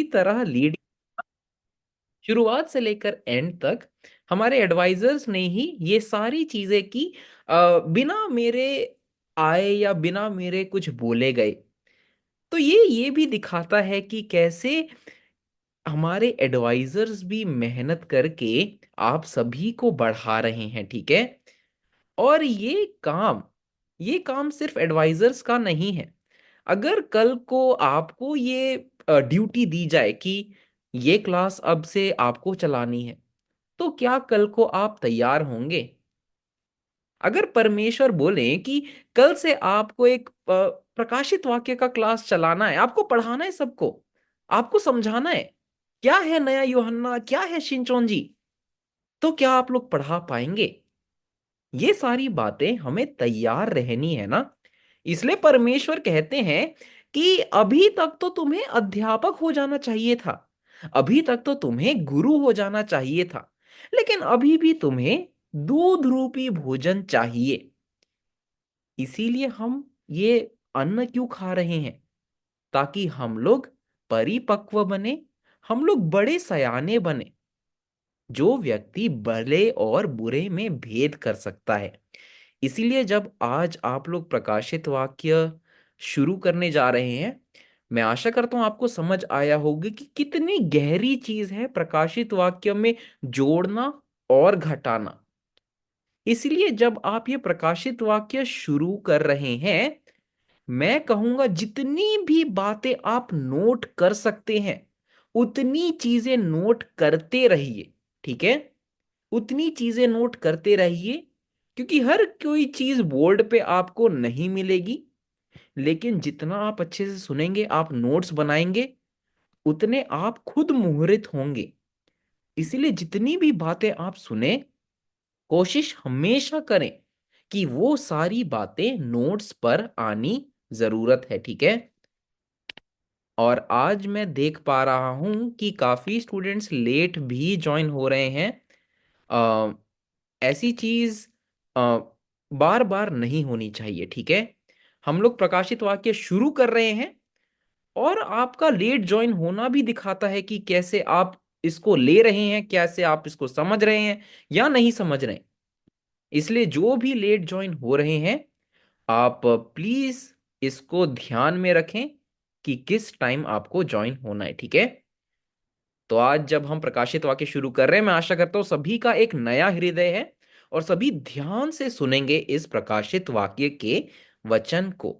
पूरी तरह लीड, शुरुआत से लेकर एंड तक हमारे एडवाइजर्स ने ही ये सारी चीजें की, बिना मेरे आए या बिना मेरे कुछ बोले गए। तो ये भी दिखाता है कि कैसे हमारे एडवाइजर्स भी मेहनत करके आप सभी को बढ़ा रहे हैं, ठीक है। और ये काम सिर्फ एडवाइजर्स का नहीं है। अगर कल को आपको ये ड्यूटी दी जाए कि ये क्लास अब से आपको चलानी है, तो क्या कल को आप तैयार होंगे? अगर परमेश्वर बोले कि कल से आपको एक प्रकाशित वाक्य का क्लास चलाना है, आपको पढ़ाना है सबको, आपको समझाना है क्या है नया यूहन्ना, क्या है शिंचोन जी, तो क्या आप लोग पढ़ा पाएंगे? ये सारी बातें हमें तैयार रहनी है ना। इसलिए परमेश्वर कहते हैं कि अभी तक तो तुम्हें अध्यापक हो जाना चाहिए था, अभी तक तो तुम्हें गुरु हो जाना चाहिए था, लेकिन अभी भी तुम्हें दूध रूपी भोजन चाहिए। इसीलिए हम ये अन्न क्यों खा रहे हैं? ताकि हम लोग परिपक्व बने, हम लोग बड़े सयाने बने, जो व्यक्ति भले और बुरे में भेद कर सकता है। इसीलिए जब आज आप लोग प्रकाशित वाक्य शुरू करने जा रहे हैं, मैं आशा करता हूं आपको समझ आया होगा कि कितनी गहरी चीज है प्रकाशित वाक्य में जोड़ना और घटाना। इसलिए जब आप ये प्रकाशित वाक्य शुरू कर रहे हैं, मैं कहूंगा जितनी भी बातें आप नोट कर सकते हैं उतनी चीजें नोट करते रहिए, ठीक है। उतनी चीजें नोट करते रहिए, क्योंकि हर कोई चीज बोर्ड पे आपको नहीं मिलेगी, लेकिन जितना आप अच्छे से सुनेंगे, आप नोट्स बनाएंगे, उतने आप खुद मुहरित होंगे। इसीलिए जितनी भी बातें आप सुने, कोशिश हमेशा करें कि वो सारी बातें नोट्स पर आनी जरूरत है, ठीक है। और आज मैं देख पा रहा हूं कि काफी स्टूडेंट्स लेट भी ज्वाइन हो रहे हैं। अ, ऐसी चीज बार बार नहीं होनी चाहिए, ठीक है। हम लोग प्रकाशित वाक्य शुरू कर रहे हैं, और आपका लेट ज्वाइन होना भी दिखाता है कि कैसे आप इसको ले रहे हैं, कैसे आप इसको समझ रहे हैं या नहीं समझ रहे हैं। इसलिए जो भी लेट ज्वाइन हो रहे हैं, आप प्लीज इसको ध्यान में रखें कि किस टाइम आपको ज्वाइन होना है, ठीक है। तो आज जब हम प्रकाशित वाक्य शुरू कर रहे हैं, मैं आशा करता हूं सभी का एक नया हृदय है और सभी ध्यान से सुनेंगे इस प्रकाशित वाक्य के वचन को।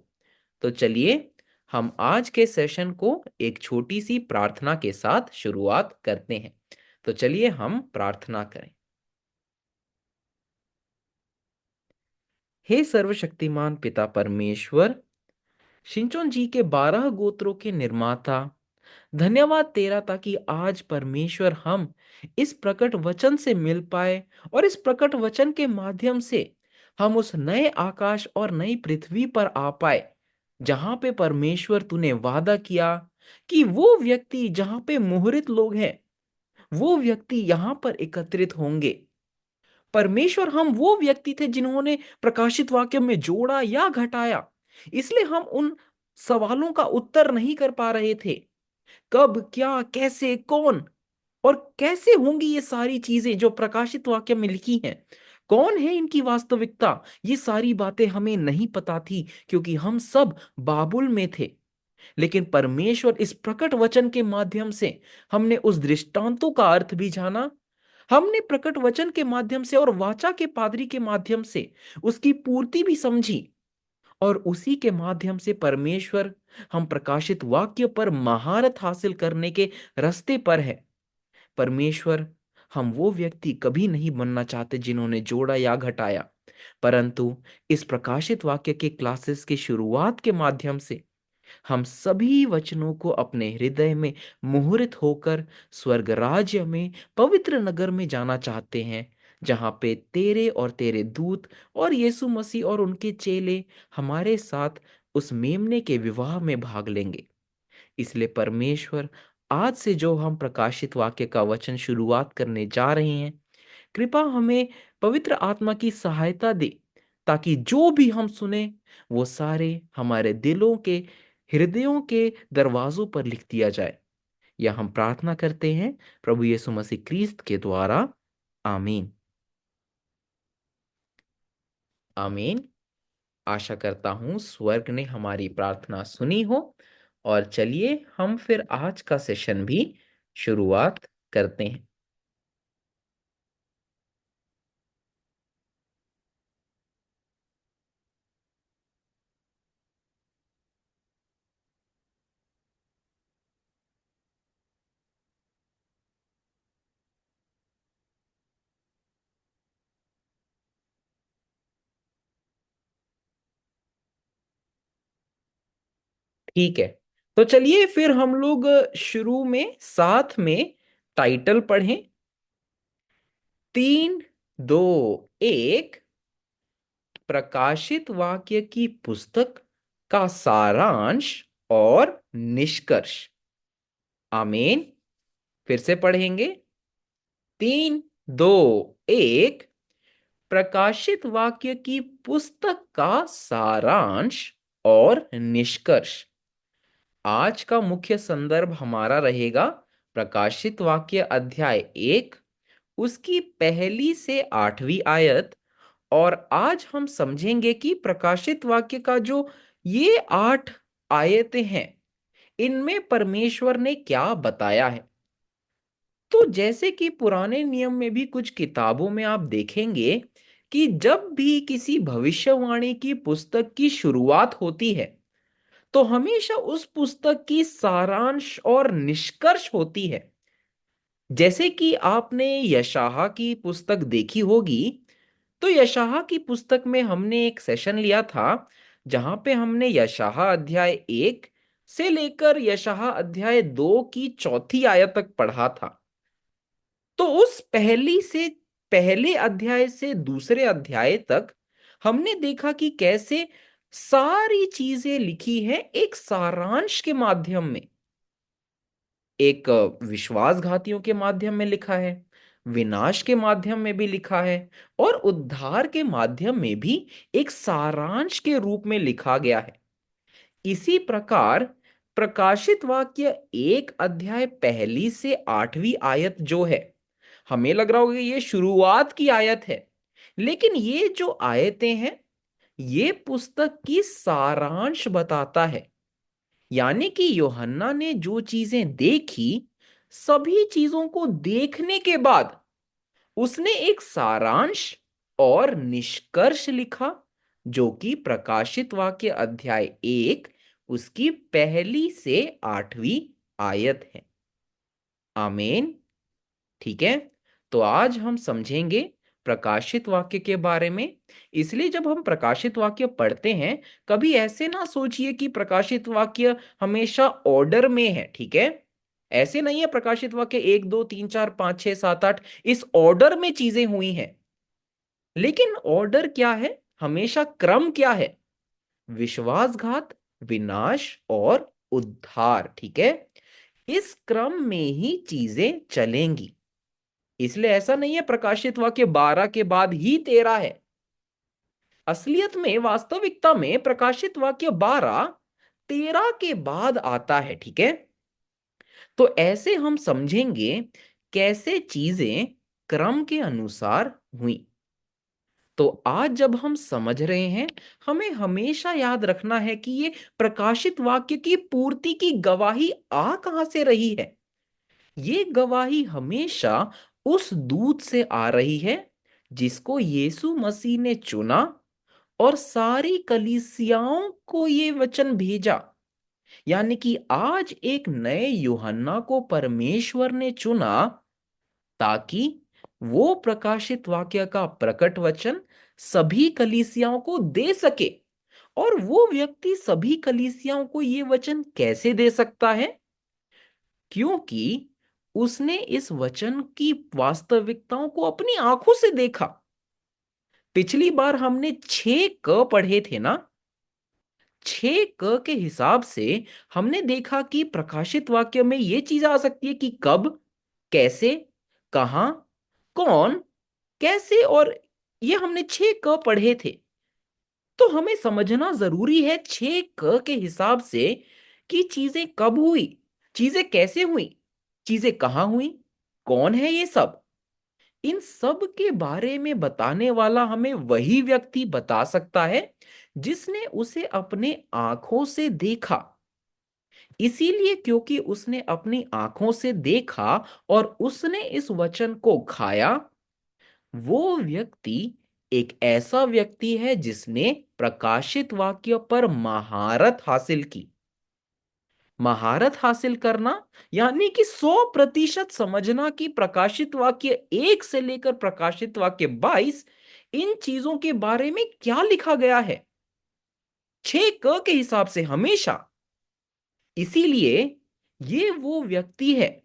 तो चलिए हम आज के सेशन को एक छोटी सी प्रार्थना के साथ शुरुआत करते हैं। तो चलिए हम प्रार्थना करें। हे सर्वशक्तिमान पिता परमेश्वर, शिंचोन जी के 12 गोत्रों के निर्माता, धन्यवाद तेरा ताकि आज परमेश्वर हम इस प्रकट वचन से मिल पाए, और इस प्रकट वचन के माध्यम से हम उस नए आकाश और नई पृथ्वी पर आ पाए, जहां पे परमेश्वर तूने वादा किया कि वो व्यक्ति जहां पे मुहरित लोग हैं, वो व्यक्ति यहां पर एकत्रित होंगे। परमेश्वर, हम वो व्यक्ति थे जिन्होंने प्रकाशित वाक्य में जोड़ा या घटाया, इसलिए हम उन सवालों का उत्तर नहीं कर पा रहे थे। कब, क्या, कैसे, कौन और कैसे होंगी ये सारी चीजें जो प्रकाशित वाक्य में लिखी हैं, कौन है इनकी वास्तविकता, ये सारी बातें हमें नहीं पता थी, क्योंकि हम सब बाबुल में थे। लेकिन परमेश्वर, इस प्रकट वचन के माध्यम से हमने उस दृष्टांतों का अर्थ भी जाना, हमने प्रकट वचन के माध्यम से और वाचा के पादरी के माध्यम से उसकी पूर्ति भी समझी, और उसी के माध्यम से परमेश्वर, हम प्रकाशित वाक्य पर महारत हासिल करने के रास्ते पर है। परमेश्वर, हम वो व्यक्ति कभी नहीं बनना चाहते जिन्होंने जोड़ा या घटाया, परंतु इस प्रकाशित वाक्य के क्लासेस की शुरुआत के माध्यम से हम सभी वचनों को अपने हृदय में मुहरित होकर स्वर्ग राज्य में, पवित्र नगर में जाना चाहते हैं, जहां पे तेरे और तेरे दूत और यीशु मसीह और उनके चेले हमारे साथ उस मेमने के विवाह में भाग लेंगे। इसलिए परमेश्वर, आज से जो हम प्रकाशित वाक्य का वचन शुरुआत करने जा रहे हैं, कृपा हमें पवित्र आत्मा की सहायता दे, ताकि जो भी हम सुने वो सारे हमारे दिलों के, हृदयों के दरवाजों पर लिख दिया जाए। यह हम प्रार्थना करते हैं प्रभु यीशु मसीह क्रिस्त के द्वारा। आमीन। आमीन। आशा करता हूं स्वर्ग ने हमारी प्रार्थना सुनी हो। और चलिए हम फिर आज का सेशन भी शुरुआत करते हैं। ठीक है, तो चलिए फिर हम लोग शुरू में साथ में टाइटल पढ़ें। 3, 2, 1। प्रकाशित वाक्य की पुस्तक का सारांश और निष्कर्ष। आमीन। फिर से पढ़ेंगे। 3, 2, 1। प्रकाशित वाक्य की पुस्तक का सारांश और निष्कर्ष। आज का मुख्य संदर्भ हमारा रहेगा प्रकाशित वाक्य अध्याय 1, उसकी 1 से 8वीं आयत। और आज हम समझेंगे कि प्रकाशित वाक्य का जो ये 8 आयतें हैं, इनमें परमेश्वर ने क्या बताया है। तो जैसे कि पुराने नियम में भी कुछ किताबों में आप देखेंगे कि जब भी किसी भविष्यवाणी की पुस्तक की शुरुआत होती है, तो हमेशा उस पुस्तक की सारांश और निष्कर्ष होती है। जैसे कि आपने यशायाह की पुस्तक देखी होगी, तो यशायाह की पुस्तक में हमने एक सेशन लिया था जहां पे हमने यशायाह अध्याय 1 से लेकर यशायाह अध्याय 2 की 4थी आयत तक पढ़ा था। तो उस पहले अध्याय से दूसरे अध्याय तक हमने देखा कि कैसे सारी चीजें लिखी हैं एक सारांश के माध्यम में। एक विश्वासघातियों के माध्यम में लिखा है, विनाश के माध्यम में भी लिखा है, और उद्धार के माध्यम में भी एक सारांश के रूप में लिखा गया है। इसी प्रकार प्रकाशित वाक्य 1 अध्याय 1 से 8वीं आयत जो है, हमें लग रहा होगा कि ये शुरुआत की आयत है, लेकिन ये जो आयतें हैं, ये पुस्तक की सारांश बताता है। यानी कि यूहन्ना ने जो चीजें देखी, सभी चीजों को देखने के बाद उसने एक सारांश और निष्कर्ष लिखा, जो कि प्रकाशित वाक्य अध्याय 1 उसकी 1 से 8वीं आयत है। आमीन। ठीक है, तो आज हम समझेंगे प्रकाशित वाक्य के बारे में। इसलिए जब हम प्रकाशित वाक्य पढ़ते हैं, कभी ऐसे ना सोचिए कि प्रकाशित वाक्य हमेशा ऑर्डर में है। ठीक है, ऐसे नहीं है प्रकाशित वाक्य 1, 2, 3, 4, 5, 6, 7, 8 इस ऑर्डर में चीजें हुई हैं। लेकिन ऑर्डर क्या है, हमेशा क्रम क्या है? विश्वासघात, विनाश और उद्धार। ठीक है, इस क्रम में ही चीजें चलेंगी। इसलिए ऐसा नहीं है प्रकाशित वाक्य 12 के बाद ही 13 है। असलियत में, वास्तविकता में प्रकाशित वाक्य 12 13 के बाद आता है। ठीक है, तो ऐसे हम समझेंगे कैसे चीजें क्रम के अनुसार हुई। तो आज जब हम समझ रहे हैं, हमें हमेशा याद रखना है कि ये प्रकाशित वाक्य की पूर्ति की गवाही आ कहां से रही है। ये गवाही हमेशा उस दूत से आ रही है जिसको यीशु मसीह ने चुना और सारी कलीसियाओं को ये वचन भेजा। यानी कि आज एक नए यूहन्ना को परमेश्वर ने चुना ताकि वो प्रकाशित वाक्य का प्रकट वचन सभी कलीसियाओं को दे सके। और वो व्यक्ति सभी कलीसियाओं को ये वचन कैसे दे सकता है? क्योंकि उसने इस वचन की वास्तविकताओं को अपनी आंखों से देखा। पिछली बार हमने 6 क पढ़े थे ना। 6 क के हिसाब से हमने देखा कि प्रकाशित वाक्य में यह चीज आ सकती है कि कब, कैसे, कहां, कौन, कैसे, और ये हमने 6 क पढ़े थे। तो हमें समझना जरूरी है 6 क के हिसाब से कि चीजें कब हुई, चीजें कैसे हुई। चीजें कहाँ हुई, कौन है ये सब, इन सब के बारे में बताने वाला हमें वही व्यक्ति बता सकता है जिसने उसे अपने आंखों से देखा। इसीलिए क्योंकि उसने अपनी आंखों से देखा और उसने इस वचन को खाया, वो व्यक्ति एक ऐसा व्यक्ति है जिसने प्रकाशित वाक्य पर महारत हासिल की। महारत हासिल करना यानी कि 100% समझना कि प्रकाशित वाक्य 1 से लेकर प्रकाशित वाक्य 22 इन चीजों के बारे में क्या लिखा गया है, 6 क के हिसाब से हमेशा। इसीलिए ये वो व्यक्ति है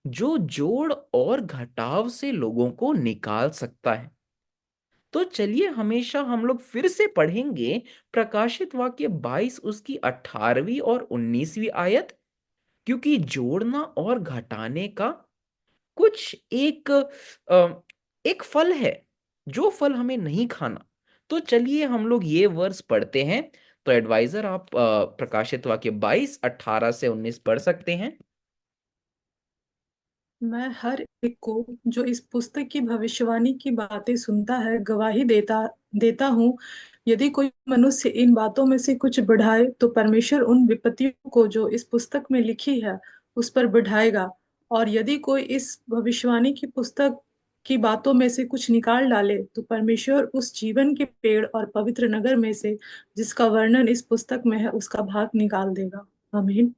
जो जोड़ और घटाव से लोगों को निकाल सकता है। तो चलिए हमेशा हम लोग फिर से पढ़ेंगे प्रकाशित वाक्य 22 उसकी 18वीं और 19वीं आयत, क्योंकि जोड़ना और घटाने का कुछ एक फल है जो फल हमें नहीं खाना। तो चलिए हम लोग ये वर्स पढ़ते हैं। तो एडवाइजर आप प्रकाशित वाक्य 22 18 से 19 पढ़ सकते हैं। मैं हर एक को जो इस पुस्तक की भविष्यवाणी की बातें सुनता है गवाही देता देता हूँ। यदि कोई मनुष्य इन बातों में से कुछ बढ़ाए तो परमेश्वर उन विपत्तियों को जो इस पुस्तक में लिखी है उस पर बढ़ाएगा। और यदि कोई इस भविष्यवाणी की पुस्तक की बातों में से कुछ निकाल डाले तो परमेश्वर उस जीवन के पेड़ और पवित्र नगर में से जिसका वर्णन इस पुस्तक में है उसका भाग निकाल देगा। आमीन।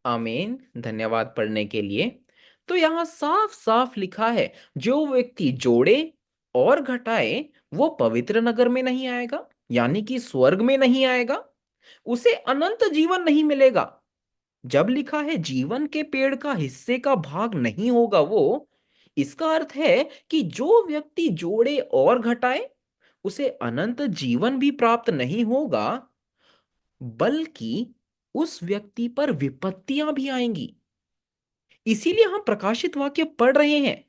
आमीन, धन्यवाद पढ़ने के लिए। तो यहाँ साफ साफ लिखा है, जो व्यक्ति जोड़े और घटाए वो पवित्र नगर में नहीं आएगा, यानी कि स्वर्ग में नहीं आएगा, उसे अनंत जीवन नहीं मिलेगा। जब लिखा है जीवन के पेड़ का हिस्से का भाग नहीं होगा वो, इसका अर्थ है कि जो व्यक्ति जोड़े और घटाए उसे अनंत जीवन भी प्राप्त नहीं होगा, बल्कि उस व्यक्ति पर विपत्तियां भी आएंगी। इसीलिए हम प्रकाशित वाक्य पढ़ रहे हैं,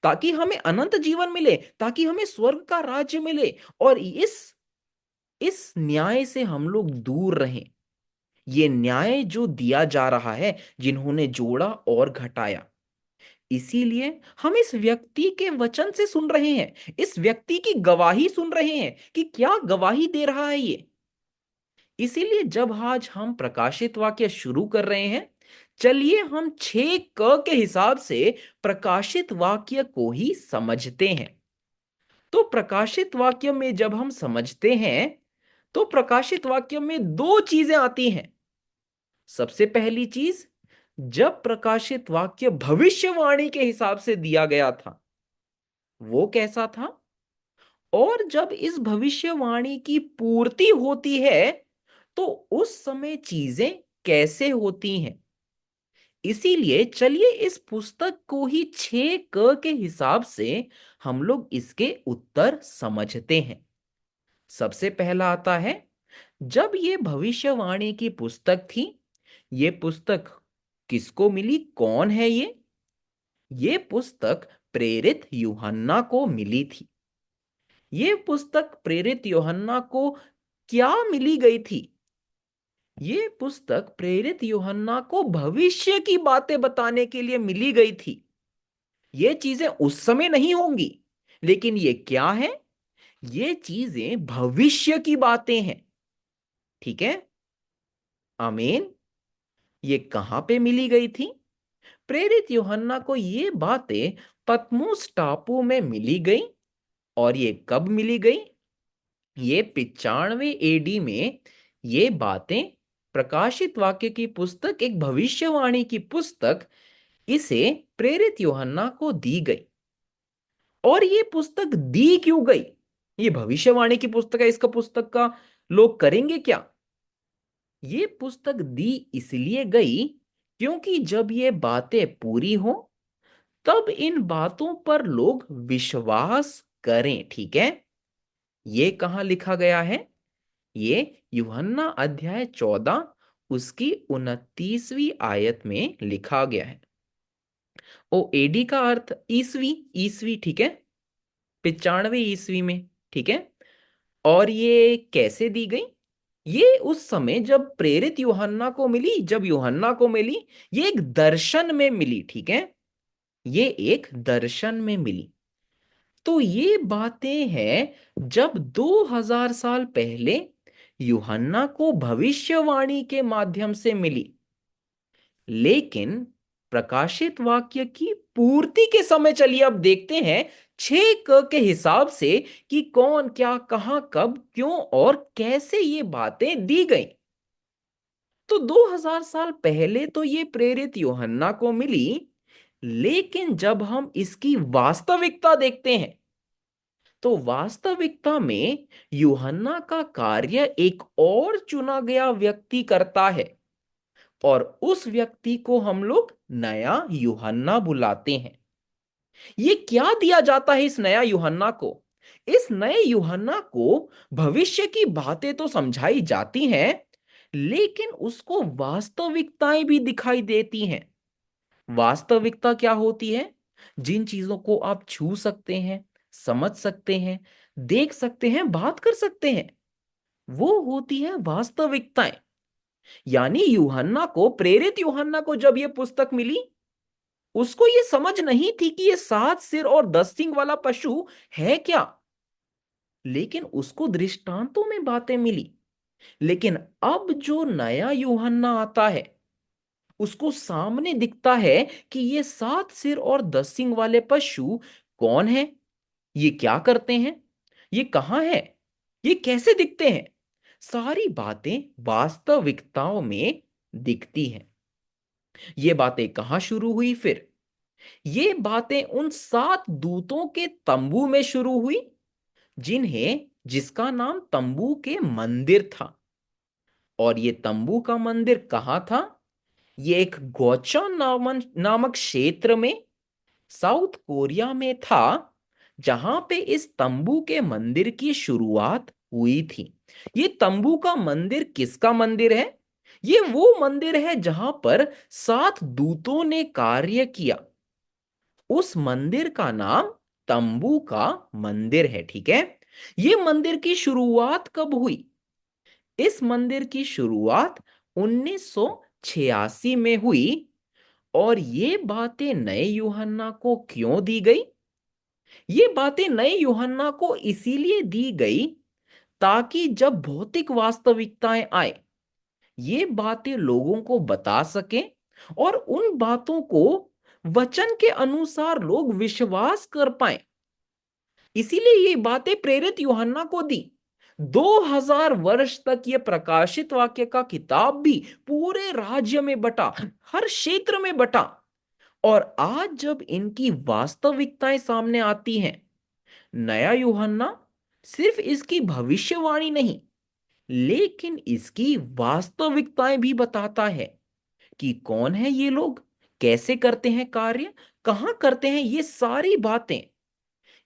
ताकि हमें अनंत जीवन मिले, ताकि हमें स्वर्ग का राज्य मिले और इस न्याय से हम लोग दूर रहें। ये न्याय जो दिया जा रहा है जिन्होंने जोड़ा और घटाया। इसीलिए हम इस व्यक्ति के वचन से सुन रहे हैं, इस व्यक्ति की गवाही सुन रहे हैं कि क्या गवाही दे रहा है ये। इसीलिए जब आज हम प्रकाशित वाक्य शुरू कर रहे हैं, चलिए हम 6 क के हिसाब से प्रकाशित वाक्य को ही समझते हैं। तो प्रकाशित वाक्य में जब हम समझते हैं, तो प्रकाशित वाक्य में दो चीजें आती हैं। सबसे पहली चीज, जब प्रकाशित वाक्य भविष्यवाणी के हिसाब से दिया गया था वो कैसा था, और जब इस भविष्यवाणी की पूर्ति होती है तो उस समय चीजें कैसे होती हैं। इसीलिए चलिए इस पुस्तक को ही 6 क के हिसाब से हम लोग इसके उत्तर समझते हैं। सबसे पहला आता है, जब ये भविष्यवाणी की पुस्तक थी, ये पुस्तक किसको मिली, कौन है ये पुस्तक प्रेरित यूहन्ना को मिली थी। ये पुस्तक प्रेरित यूहन्ना को क्या मिली गई थी, ये पुस्तक प्रेरित यूहन्ना को भविष्य की बातें बताने के लिए मिली गई थी। ये चीजें उस समय नहीं होंगी, लेकिन ये क्या है, ये चीजें भविष्य की बातें हैं। ठीक है, आमीन। ये कहां पे मिली गई थी, प्रेरित यूहन्ना को ये बातें पतमोस टापू में मिली गई। और ये कब मिली गई, ये 95 AD में ये बातें, प्रकाशित वाक्य की पुस्तक एक भविष्यवाणी की पुस्तक, इसे प्रेरित यूहन्ना को दी गई। और ये पुस्तक दी क्यों गई, ये भविष्यवाणी की पुस्तक है, इसका पुस्तक का लोग करेंगे क्या। ये पुस्तक दी इसलिए गई क्योंकि जब ये बातें पूरी हो तब इन बातों पर लोग विश्वास करें। ठीक है, ये कहां लिखा गया है, ये यूहन्ना अध्याय 14 उसकी 29वीं आयत में लिखा गया है। ओ एडी का अर्थ ईसवी, ईसवी ठीक है, 95 ईसवी में। ठीक है, और ये कैसे दी गई, ये उस समय जब प्रेरित यूहन्ना को मिली, जब यूहन्ना को मिली, ये एक दर्शन में मिली, ठीक है, ये एक दर्शन में मिली। तो ये बातें हैं जब 2000 साल पहले यूहन्ना को भविष्यवाणी के माध्यम से मिली। लेकिन प्रकाशित वाक्य की पूर्ति के समय चलिए अब देखते हैं 6 क के हिसाब से कि कौन क्या कहां कब क्यों और कैसे ये बातें दी गई। तो 2000 साल पहले तो ये प्रेरित यूहन्ना को मिली, लेकिन जब हम इसकी वास्तविकता देखते हैं तो वास्तविकता में यूहन्ना का कार्य एक और चुना गया व्यक्ति करता है, और उस व्यक्ति को हम लोग नया यूहन्ना बुलाते हैं। ये क्या दिया जाता है इस नया यूहन्ना को? इस नए यूहन्ना को भविष्य की बातें तो समझाई जाती हैं, लेकिन उसको वास्तविकताएं भी दिखाई देती हैं। वास्तविकता क्या होती है? जिन चीजों को आप छू सकते हैं, समझ सकते हैं, देख सकते हैं, बात कर सकते हैं, वो होती है वास्तविकताएं। यानी यूहन्ना को, प्रेरित यूहन्ना को जब ये पुस्तक मिली, उसको ये समझ नहीं थी कि ये 7 सिर और 10 सींग वाला पशु है क्या, लेकिन उसको दृष्टांतों में बातें मिली। लेकिन अब जो नया यूहन्ना आता है, उसको सामने दिखता है कि ये 7 सिर और 10 सींग वाले पशु कौन है, ये क्या करते हैं, ये कहाँ है, ये कैसे दिखते हैं। सारी बातें वास्तविकताओं में दिखती हैं। ये बातें कहाँ शुरू हुई फिर? ये बातें उन 7 दूतों के तंबू में शुरू हुई, जिसका नाम तंबू के मंदिर था। और ये तंबू का मंदिर कहाँ था? ये एक गोचन नामक क्षेत्र में साउथ कोरिया में था, जहां पे इस तंबू के मंदिर की शुरुआत हुई थी। ये तंबू का मंदिर किसका मंदिर है? ये वो मंदिर है जहां पर 7 दूतों ने कार्य किया। उस मंदिर का नाम तंबू का मंदिर है, ठीक है। ये मंदिर की शुरुआत कब हुई? इस मंदिर की शुरुआत 1986 में हुई। और ये बातें नए यूहन्ना को क्यों दी गई? ये बातें नए यूहन्ना को इसीलिए दी गई ताकि जब भौतिक वास्तविकताएं आए, ये बातें लोगों को बता सके, और उन बातों को वचन के अनुसार लोग विश्वास कर पाए। इसीलिए ये बातें प्रेरित यूहन्ना को दी। 2000 वर्ष तक ये प्रकाशित वाक्य का किताब भी पूरे राज्य में बटा, हर क्षेत्र में बटा। और आज जब इनकी वास्तविकताएं सामने आती हैं, नया यूहन्ना सिर्फ इसकी भविष्यवाणी नहीं, लेकिन इसकी वास्तविकताएं भी बताता है कि कौन है ये लोग, कैसे करते हैं कार्य, कहां करते हैं ये सारी बातें।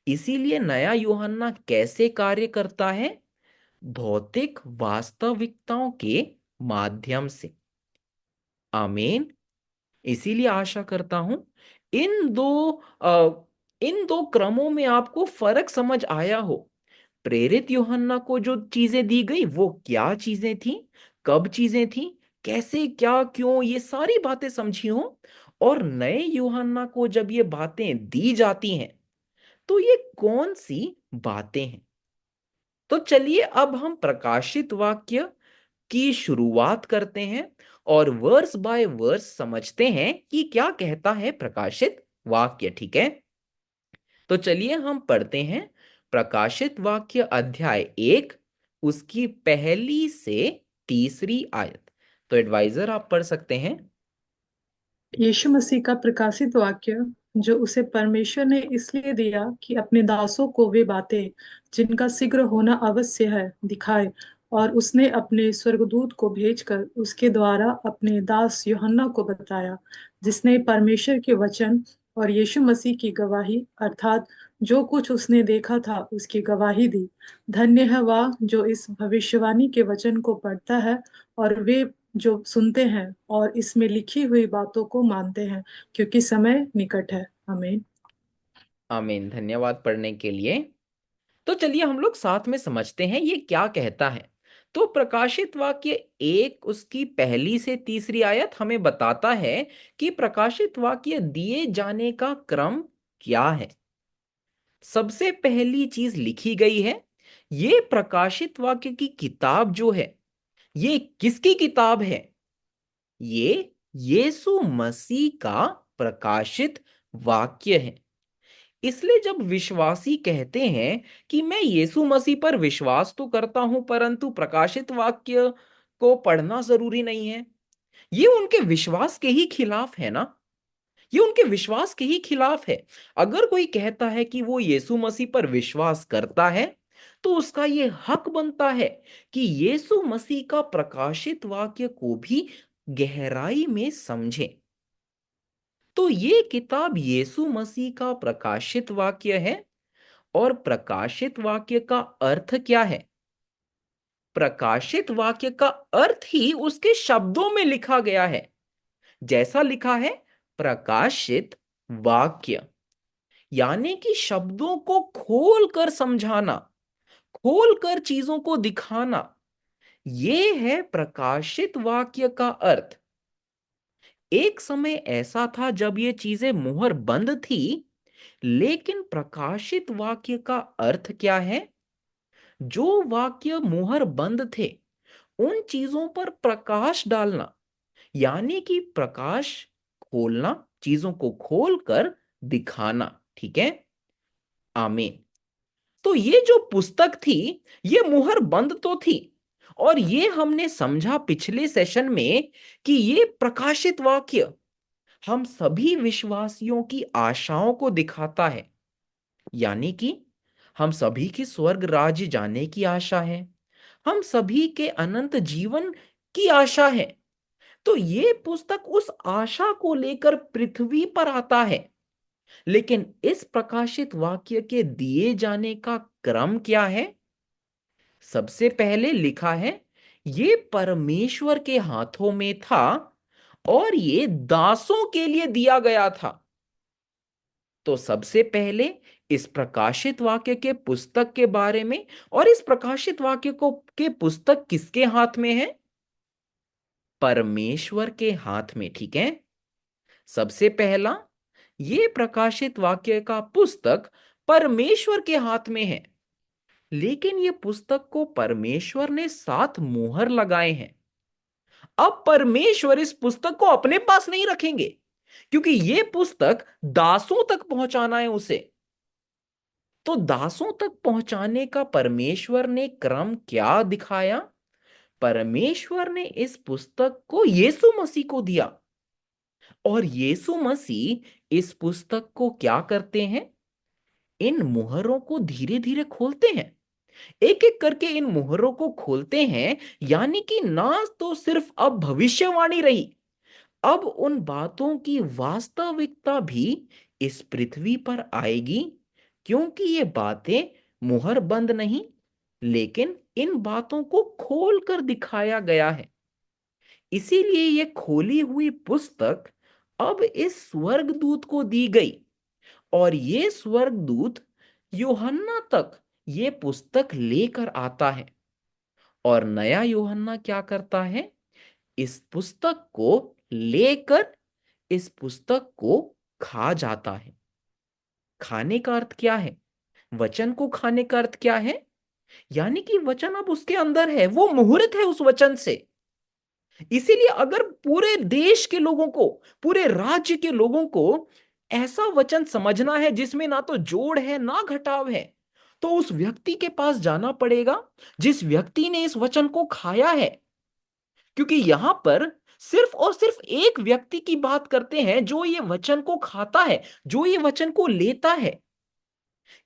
इसीलिए नया यूहन्ना कैसे कार्य करता है? भौतिक वास्तविकताओं के माध्यम से। आमीन। इसीलिए आशा करता हूं इन दो अ, इन दो क्रमों में आपको फर्क समझ आया हो। प्रेरित यूहन्ना को जो चीजें दी गई वो क्या चीजें थी, कब चीजें थी, कैसे क्या क्यों, ये सारी बातें समझी हो। और नए यूहन्ना को जब ये बातें दी जाती हैं, तो ये कौन सी बातें हैं? तो चलिए अब हम प्रकाशित वाक्य की शुरुआत करते हैं और वर्स बाय वर्स समझते हैं कि क्या कहता है प्रकाशित वाक्य, ठीक है। तो चलिए हम पढ़ते हैं प्रकाशित वाक्य अध्याय 1, उसकी पहली से तीसरी आयत। तो एडवाइजर आप पढ़ सकते हैं। यीशु मसीह का प्रकाशित वाक्य, जो उसे परमेश्वर ने इसलिए दिया कि अपने दासों को वे बातें जिनका शीघ्र होना अवश्य है दिखाए, और उसने अपने स्वर्गदूत को भेजकर उसके द्वारा अपने दास यूहन्ना को बताया, जिसने परमेश्वर के वचन और यीशु मसीह की गवाही अर्थात जो कुछ उसने देखा था उसकी गवाही दी। धन्य है वह जो इस भविष्यवाणी के वचन को पढ़ता है और वे जो सुनते हैं और इसमें लिखी हुई बातों को मानते हैं, क्योंकि समय निकट है। आमीन। आमीन, धन्यवाद पढ़ने के लिए। तो चलिए हम लोग साथ में समझते हैं ये क्या कहता है। तो प्रकाशित वाक्य एक उसकी पहली से तीसरी आयत हमें बताता है कि प्रकाशित वाक्य दिए जाने का क्रम क्या है। सबसे पहली चीज लिखी गई है, ये प्रकाशित वाक्य की किताब जो है, ये किसकी किताब है? ये यीशु मसीह का प्रकाशित वाक्य है। इसलिए जब विश्वासी कहते हैं कि मैं यीशु मसीह पर विश्वास तो करता हूं परंतु प्रकाशित वाक्य को पढ़ना जरूरी नहीं है, ये उनके विश्वास के ही खिलाफ है ना। ये उनके विश्वास के ही खिलाफ है। अगर कोई कहता है कि वो यीशु मसीह पर विश्वास करता है, तो उसका ये हक बनता है कि यीशु मसीह का प्रकाशित वाक्य को भी गहराई में समझे। तो ये किताब यीशु मसीह का प्रकाशित वाक्य है। और प्रकाशित वाक्य का अर्थ क्या है? प्रकाशित वाक्य का अर्थ ही उसके शब्दों में लिखा गया है। जैसा लिखा है प्रकाशित वाक्य, यानी कि शब्दों को खोल कर समझाना, खोल कर चीजों को दिखाना, ये है प्रकाशित वाक्य का अर्थ। एक समय ऐसा था जब ये चीजें मुहर बंद थी, लेकिन प्रकाशित वाक्य का अर्थ क्या है? जो वाक्य मुहर बंद थे, उन चीजों पर प्रकाश डालना, यानी कि प्रकाश खोलना, चीजों को खोलकर दिखाना। ठीक है, आमीन। तो ये जो पुस्तक थी, ये मुहर बंद तो थी, और ये हमने समझा पिछले सेशन में कि ये प्रकाशित वाक्य हम सभी विश्वासियों की आशाओं को दिखाता है। यानी कि हम सभी की स्वर्ग राज्य जाने की आशा है, हम सभी के अनंत जीवन की आशा है। तो ये पुस्तक उस आशा को लेकर पृथ्वी पर आता है। लेकिन इस प्रकाशित वाक्य के दिए जाने का क्रम क्या है? सबसे पहले लिखा है, ये परमेश्वर के हाथों में था और ये दासों के लिए दिया गया था। तो सबसे पहले इस प्रकाशित वाक्य के पुस्तक के बारे में, और इस प्रकाशित वाक्य को के पुस्तक किसके हाथ में है? परमेश्वर के हाथ में। ठीक है, सबसे पहला ये प्रकाशित वाक्य का पुस्तक परमेश्वर के हाथ में है। लेकिन ये पुस्तक को परमेश्वर ने 7 मुहर लगाए हैं। अब परमेश्वर इस पुस्तक को अपने पास नहीं रखेंगे, क्योंकि ये पुस्तक दासों तक पहुंचाना है उसे। तो दासों तक पहुंचाने का परमेश्वर ने क्रम क्या दिखाया? परमेश्वर ने इस पुस्तक को यीशु मसीह को दिया, और यीशु मसीह इस पुस्तक को क्या करते हैं? इन मुहरों को धीरे धीरे खोलते हैं, एक एक करके इन मुहरों को खोलते हैं। यानी कि ना तो सिर्फ अब भविष्यवाणी रही, अब उन बातों की वास्तविकता भी इस पृथ्वी पर आएगी, क्योंकि ये बातें मुहर बंद नहीं, लेकिन इन बातों को खोल कर दिखाया गया है। इसीलिए ये खोली हुई पुस्तक अब इस स्वर्गदूत को दी गई, और ये स्वर्गदूत यूहन्ना तक ये पुस्तक लेकर आता है। और नया यूहन्ना क्या करता है? इस पुस्तक को लेकर इस पुस्तक को खा जाता है। खाने का अर्थ क्या है? वचन को खाने का अर्थ क्या है? यानी कि वचन अब उसके अंदर है, वो मुहूर्त है उस वचन से। इसीलिए अगर पूरे देश के लोगों को, पूरे राज्य के लोगों को ऐसा वचन समझना है जिसमें ना तो जोड़ है ना घटाव है, तो उस व्यक्ति के पास जाना पड़ेगा जिस व्यक्ति ने इस वचन को खाया है। क्योंकि यहां पर सिर्फ और सिर्फ एक व्यक्ति की बात करते हैं जो ये वचन को खाता है, जो ये वचन को लेता है।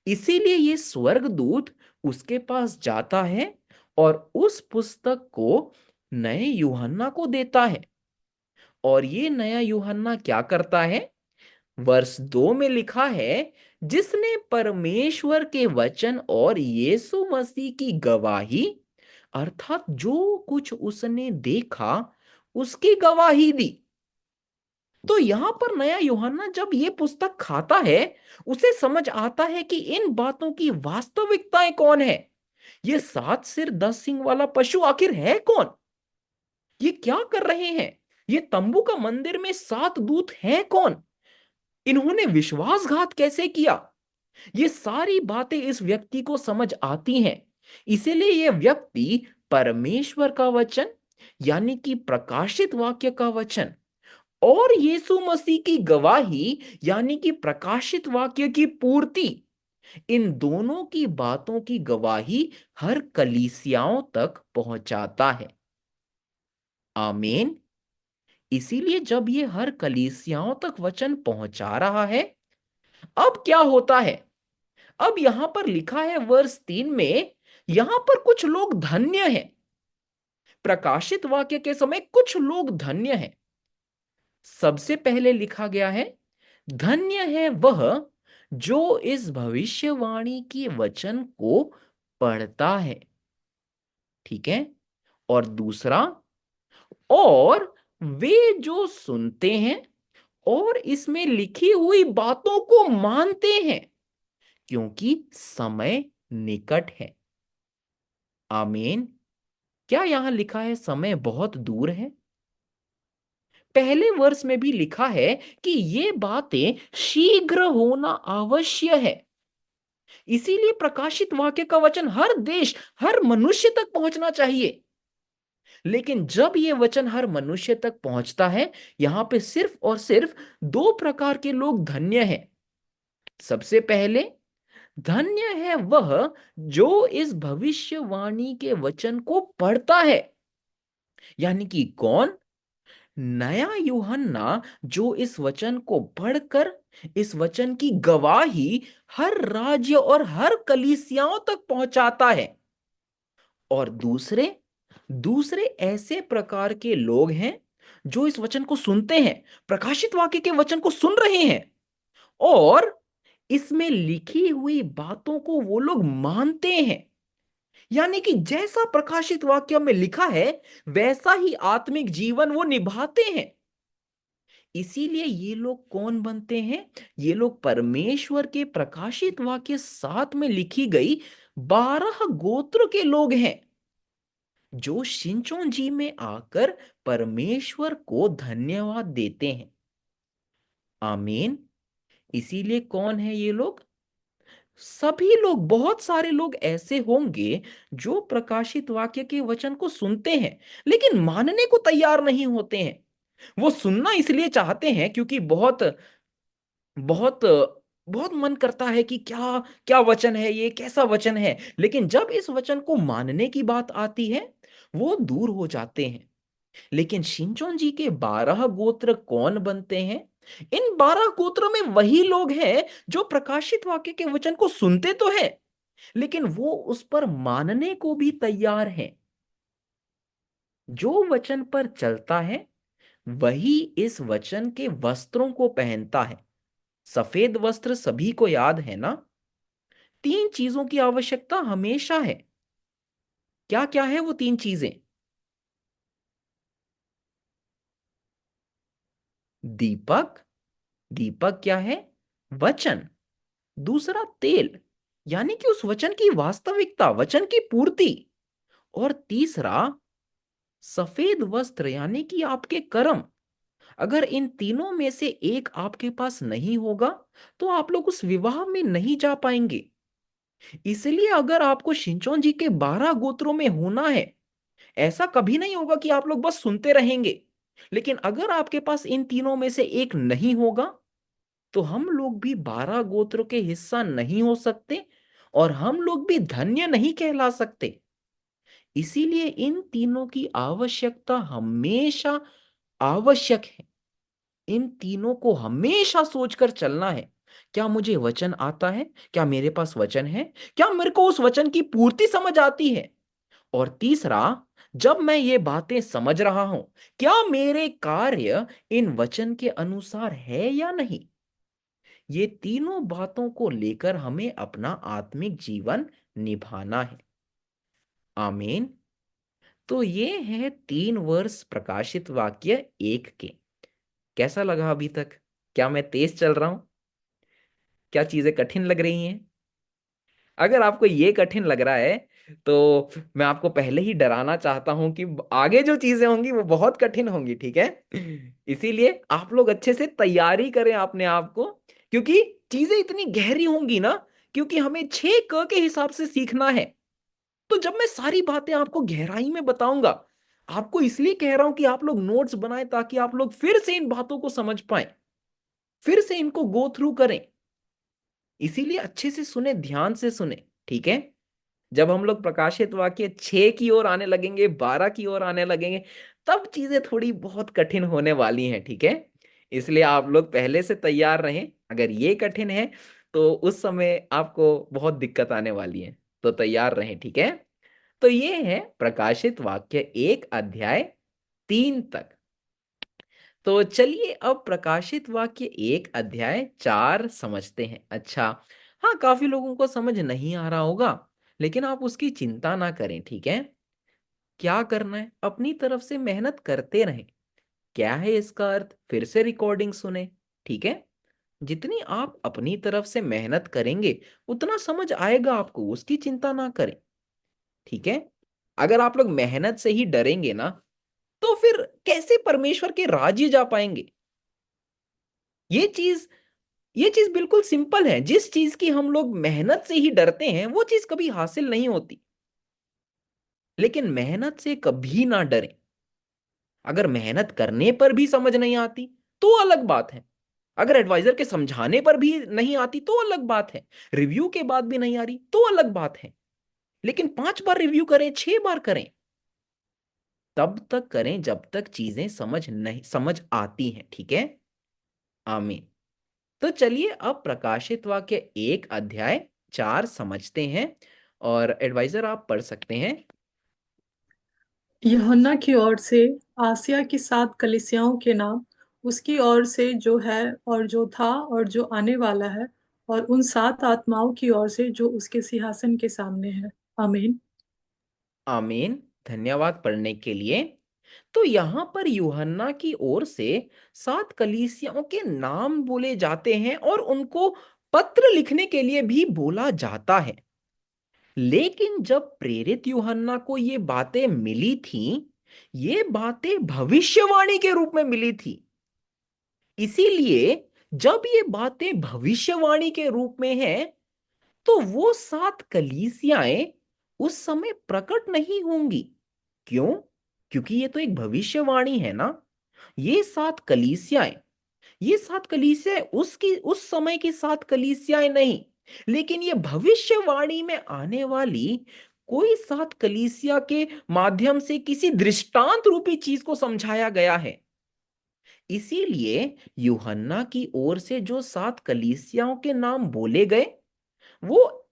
इसीलिए ये स्वर्गदूत उसके पास जाता है और उस पुस्तक को नए यूहन्ना को देता है। और ये नया यूहन्ना क्या करता है? वर्ष 2 में लिखा है, जिसने परमेश्वर के वचन और यीशु मसीह की गवाही, अर्थात जो कुछ उसने देखा उसकी गवाही दी। तो यहां पर नया यूहन्ना जब ये पुस्तक खाता है, उसे समझ आता है कि इन बातों की वास्तविकताएं कौन है, ये 7 सिर 10 सिंग वाला पशु आखिर है कौन? ये क्या कर रहे हैं? ये तंबू का मंदिर में 7 दूत हैं कौन? इन्होंने विश्वासघात कैसे किया? ये सारी बातें इस व्यक्ति को समझ आती हैं। इसीलिए यह व्यक्ति परमेश्वर का वचन, यानी कि प्रकाशित वाक्य का वचन, और यीशु मसीह की गवाही, यानी कि प्रकाशित वाक्य की पूर्ति, इन दोनों की बातों की गवाही हर कलीसियाओं तक पहुंचाता है। आमीन। इसीलिए जब ये हर कलीसियाओं तक वचन पहुंचा रहा है, अब क्या होता है? अब यहां पर लिखा है वर्ष 3 में, यहां पर कुछ लोग धन्य हैं। प्रकाशित वाक्य के समय कुछ लोग धन्य हैं। सबसे पहले लिखा गया है, धन्य है वह जो इस भविष्यवाणी की वचन को पढ़ता है। ठीक है। और दूसरा, और वे जो सुनते हैं और इसमें लिखी हुई बातों को मानते हैं, क्योंकि समय निकट है। आमीन। क्या यहां लिखा है समय बहुत दूर है? पहले वर्ष में भी लिखा है कि ये बातें शीघ्र होना आवश्यक है। इसीलिए प्रकाशित वाक्य का वचन हर देश, हर मनुष्य तक पहुंचना चाहिए। लेकिन जब ये वचन हर मनुष्य तक पहुंचता है, यहां पे सिर्फ और सिर्फ 2 प्रकार के लोग धन्य हैं। सबसे पहले, धन्य है वह जो इस भविष्यवाणी के वचन को पढ़ता है। यानी कि कौन? नया यूहन्ना, जो इस वचन को पढ़कर इस वचन की गवाही हर राज्य और हर कलीसियाओं तक पहुंचाता है। और दूसरे, दूसरे ऐसे प्रकार के लोग हैं जो इस वचन को सुनते हैं, प्रकाशित वाक्य के वचन को सुन रहे हैं, और इसमें लिखी हुई बातों को वो लोग मानते हैं। यानी कि जैसा प्रकाशित वाक्य में लिखा है, वैसा ही आत्मिक जीवन वो निभाते हैं। इसीलिए ये लोग कौन बनते हैं? ये लोग परमेश्वर के प्रकाशित वाक्य 7 में लिखी गई 12 गोत्र के लोग हैं, जो शिंचों जी में आकर परमेश्वर को धन्यवाद देते हैं। आमीन। इसीलिए कौन है ये लोग? सभी लोग, बहुत सारे लोग ऐसे होंगे जो प्रकाशित वाक्य के वचन को सुनते हैं, लेकिन मानने को तैयार नहीं होते हैं। वो सुनना इसलिए चाहते हैं क्योंकि बहुत बहुत बहुत मन करता है कि क्या क्या वचन है, ये कैसा वचन है। लेकिन जब इस वचन को मानने की बात आती है, वो दूर हो जाते हैं। लेकिन शिंचोन जी के 12 गोत्र कौन बनते हैं? इन 12 गोत्रों में वही लोग हैं जो प्रकाशित वाक्य के वचन को सुनते तो है, लेकिन वो उस पर मानने को भी तैयार हैं। जो वचन पर चलता है, वही इस वचन के वस्त्रों को पहनता है। सफेद वस्त्र सभी को याद है ना? 3 चीजों की आवश्यकता हमेशा है। क्या क्या है वो 3 चीजें? दीपक। दीपक क्या है? वचन। दूसरा, तेल, यानी कि उस वचन की वास्तविकता, वचन की पूर्ति। और तीसरा, सफेद वस्त्र, यानी कि आपके कर्म। अगर इन तीनों में से एक आपके पास नहीं होगा, तो आप लोग उस विवाह में नहीं जा पाएंगे। इसलिए अगर आपको शिंचोन जी के 12 गोत्रों में होना है, ऐसा कभी नहीं होगा कि आप लोग बस सुनते रहेंगे। लेकिन अगर आपके पास इन तीनों में से एक नहीं होगा, तो हम लोग भी 12 गोत्रों के हिस्सा नहीं हो सकते, और हम लोग भी धन्य नहीं कहला सकते। इसीलिए इन तीनों की आवश्यकता हमेशा आवश्यक है। इन तीनों को हमेशा सोचकर चलना है। क्या मुझे वचन आता है? क्या मेरे पास वचन है? क्या मेरे को उस वचन की पूर्ति समझ आती है? और तीसरा, जब मैं ये बातें समझ रहा हूं, क्या मेरे कार्य इन वचन के अनुसार है या नहीं? ये तीनों बातों को लेकर हमें अपना आत्मिक जीवन निभाना है। आमीन। तो ये है 3 वर्ष प्रकाशित वाक्य 1 के। कैसा लगा अभी तक? क्या मैं तेज चल रहा हूं? क्या चीजें कठिन लग रही हैं? अगर आपको ये कठिन लग रहा है, तो मैं आपको पहले ही डराना चाहता हूं कि आगे जो चीजें होंगी वो बहुत कठिन होंगी, ठीक है। इसीलिए आप लोग अच्छे से तैयारी करें अपने आप को, क्योंकि चीजें इतनी गहरी होंगी ना, क्योंकि हमें 6 क के हिसाब से सीखना है। तो जब मैं सारी बातें आपको गहराई में बताऊंगा, आपको इसलिए कह रहा हूं कि आप लोग नोट्स बनाएं ताकि आप लोग फिर से इन बातों को समझ पाएं, फिर से इनको गो थ्रू करें। इसीलिए अच्छे से सुने, ध्यान से सुने, ठीक है। जब हम लोग प्रकाशित वाक्य 6 की ओर आने लगेंगे, 12 की ओर आने लगेंगे, तब चीजें थोड़ी बहुत कठिन होने वाली हैं, ठीक है। इसलिए आप लोग पहले से तैयार रहें। अगर ये कठिन है तो उस समय आपको बहुत दिक्कत आने वाली है, तो तैयार रहें, ठीक है। तो ये है प्रकाशित वाक्य 1 अध्याय 3 तक। तो चलिए अब प्रकाशित वाक्य 1 अध्याय 4 समझते हैं। अच्छा, हाँ, काफी लोगों को समझ नहीं आ रहा होगा, लेकिन आप उसकी चिंता ना करें, ठीक है। क्या करना है, अपनी तरफ से मेहनत करते रहें। क्या है इसका अर्थ, फिर से रिकॉर्डिंग सुने, ठीक है। जितनी आप अपनी तरफ से मेहनत करेंगे उतना समझ आएगा आपको, उसकी चिंता ना करें, ठीक है। अगर आप लोग मेहनत से ही डरेंगे ना, तो फिर कैसे परमेश्वर के राज्य जा पाएंगे। ये चीज ये चीज बिल्कुल सिंपल है। जिस चीज की हम लोग मेहनत से ही डरते हैं वो चीज कभी हासिल नहीं होती। लेकिन मेहनत से कभी ना डरें। अगर मेहनत करने पर भी समझ नहीं आती तो अलग बात है। अगर एडवाइजर के समझाने पर भी नहीं आती तो अलग बात है। रिव्यू के बाद भी नहीं आ रही तो अलग बात है। लेकिन 5 बार रिव्यू करें, 6 बार करें, तब तक करें जब तक चीजें समझ आती हैं, ठीक है। आमीन। तो चलिए अब प्रकाशित वाक्य 1 अध्याय 4 समझते हैं। और एडवाइजर आप पढ़ सकते हैं। यूहन्ना की ओर से आसिया की 7 कलीसियाओं के नाम, उसकी ओर से जो है और जो था और जो आने वाला है, और उन 7 आत्माओं की ओर से जो उसके सिंहासन के सामने है। आमीन। आमीन। धन्यवाद पढ़ने के लिए। तो यहाँ पर यूहन्ना की ओर से 7 कलीसियाओं के नाम बोले जाते हैं और उनको पत्र लिखने के लिए भी बोला जाता है। लेकिन जब प्रेरित यूहन्ना को ये बातें मिली थी, ये बातें भविष्यवाणी के रूप में मिली थी। इसीलिए जब ये बातें भविष्यवाणी के रूप में हैं, तो वो 7 कलीसियाएं उस समय प्रकट नहीं होंगी। क्यों? क्योंकि ये तो एक भविष्यवाणी है ना। ये 7 कलीसियाएं ये 7 कलीसियाएं उसकी उस समय की 7 कलीसियाएं नहीं, लेकिन ये भविष्यवाणी में आने वाली कोई 7 कलीसिया के माध्यम से किसी दृष्टांत रूपी चीज को समझाया गया है। इसीलिए यूहन्ना की ओर से जो 7 कलीसियाओं के नाम बोले गए, वो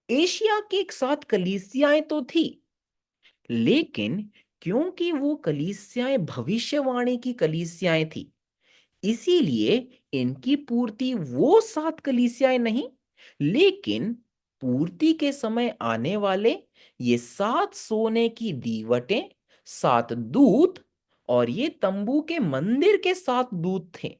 एशिया की 7 कलीसियाएं तो थी, लेकिन क्योंकि वो कलीसियाएं भविष्यवाणी की कलीसियाएं थी, इसीलिए इनकी पूर्ति वो 7 कलीसियाएं नहीं, लेकिन पूर्ति के समय आने वाले ये 7 सोने की दीवटें, 7 दूत, और ये तंबू के मंदिर के 7 दूत थे।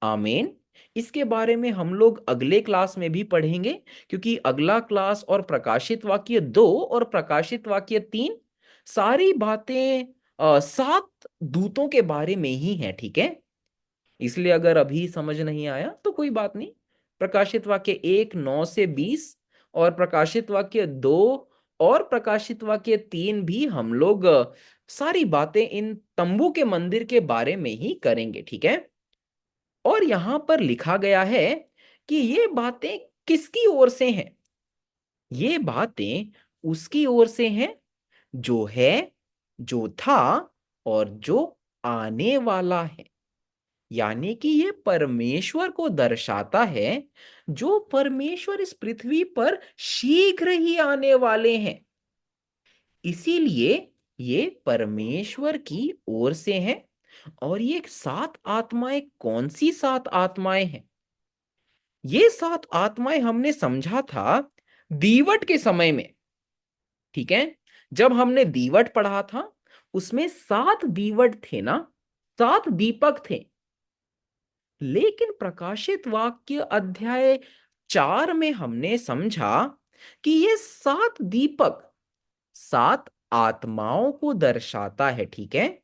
आमीन। इसके बारे में हम लोग अगले क्लास में भी पढ़ेंगे, क्योंकि अगला क्लास और प्रकाशित वाक्य 2 और प्रकाशित वाक्य 3 सारी बातें 7 दूतों के बारे में ही है, ठीक है। इसलिए अगर अभी समझ नहीं आया तो कोई बात नहीं। प्रकाशित वाक्य 1 9 से 20 और प्रकाशित वाक्य 2 और प्रकाशित वाक्य 3 भी हम लोग सारी बातें इन तंबू के मंदिर के बारे में ही करेंगे, ठीक है। और यहां पर लिखा गया है कि ये बातें किसकी ओर से हैं। ये बातें उसकी ओर से हैं जो है, जो था और जो आने वाला है। यानी कि ये परमेश्वर को दर्शाता है, जो परमेश्वर इस पृथ्वी पर शीघ्र ही आने वाले हैं। इसीलिए ये परमेश्वर की ओर से हैं। और ये 7 आत्माएं कौन सी 7 आत्माएं हैं? ये 7 आत्माएं हमने समझा था दीवट के समय में, ठीक है। जब हमने दीवट पढ़ा था, उसमें 7 दीवट थे ना, 7 दीपक थे। लेकिन प्रकाशित वाक्य अध्याय 4 में हमने समझा कि ये 7 दीपक 7 आत्माओं को दर्शाता है, ठीक है।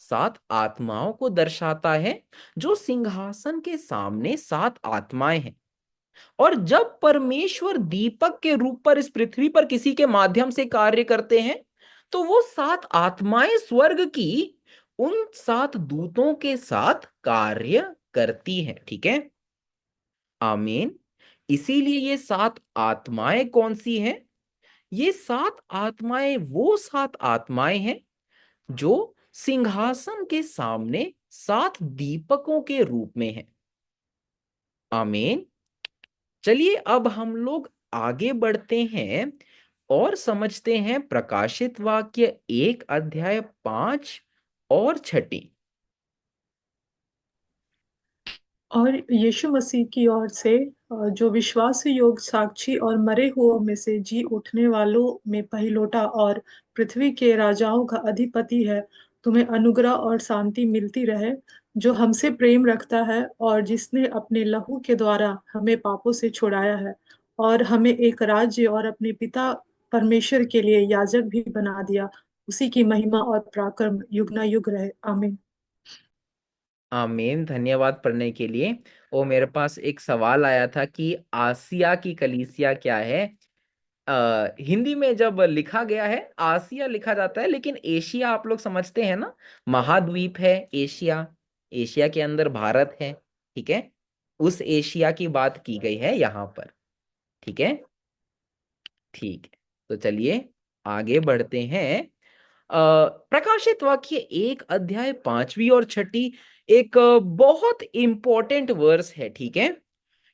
7 आत्माओं को दर्शाता है, जो सिंहासन के सामने 7 आत्माएं हैं। और जब परमेश्वर दीपक के रूप पर इस पृथ्वी पर किसी के माध्यम से कार्य करते हैं, तो वो 7 आत्माएं स्वर्ग की उन 7 दूतों के साथ कार्य करती हैं, ठीक है। आमीन। इसीलिए ये 7 आत्माएं कौन सी हैं? ये 7 आत्माएं वो 7 आत्माएं हैं जो सिंहासन के सामने 7 दीपकों के रूप में हैं। आमीन। चलिए अब हम लोग आगे बढ़ते हैं और समझते हैं प्रकाशित वाक्य 1 अध्याय 5 और 6। और यीशु मसीह की ओर से जो विश्वास योग साक्षी और मरे हुओं में से जी उठने वालों में पहिलौठा और पृथ्वी के राजाओं का अधिपति है, तुम्हें अनुग्रह और शांति मिलती रहे, जो हमसे प्रेम रखता है और जिसने अपने लहू के द्वारा हमें पापों से छुड़ाया है और हमें एक राज्य और अपने पिता परमेश्वर के लिए याजक भी बना दिया। उसी की महिमा और पराक्रम युग न युग रहे। आमीन। आमीन। धन्यवाद पढ़ने के लिए। वो मेरे पास एक सवाल आया था कि आसिया की कलीसिया क्या है। हिंदी में जब लिखा गया है आसिया लिखा जाता है, लेकिन एशिया आप लोग समझते हैं ना, महाद्वीप है एशिया। एशिया के अंदर भारत है, ठीक है। उस एशिया की बात की गई है यहाँ पर, ठीक है। ठीक है, तो चलिए आगे बढ़ते हैं। प्रकाशित वाक्य 1 अध्याय 5वीं और 6 एक बहुत इंपॉर्टेंट वर्स है, ठीक है।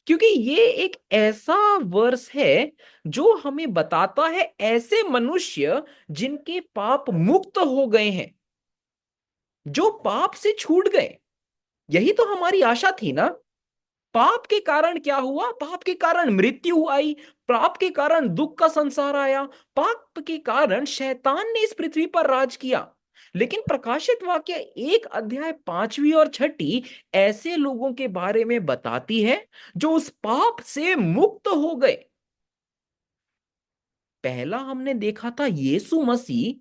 क्योंकि ये एक ऐसा वर्स है जो हमें बताता है ऐसे मनुष्य जिनके पाप मुक्त हो गए हैं, जो पाप से छूट गए। यही तो हमारी आशा थी ना। पाप के कारण क्या हुआ? पाप के कारण मृत्यु आई। पाप के कारण दुख का संसार आया। पाप के कारण शैतान ने इस पृथ्वी पर राज किया। लेकिन प्रकाशित वाक्य 1 अध्याय 5वीं और 6 ऐसे लोगों के बारे में बताती है जो उस पाप से मुक्त हो गए। पहला हमने देखा था यीशु मसीह,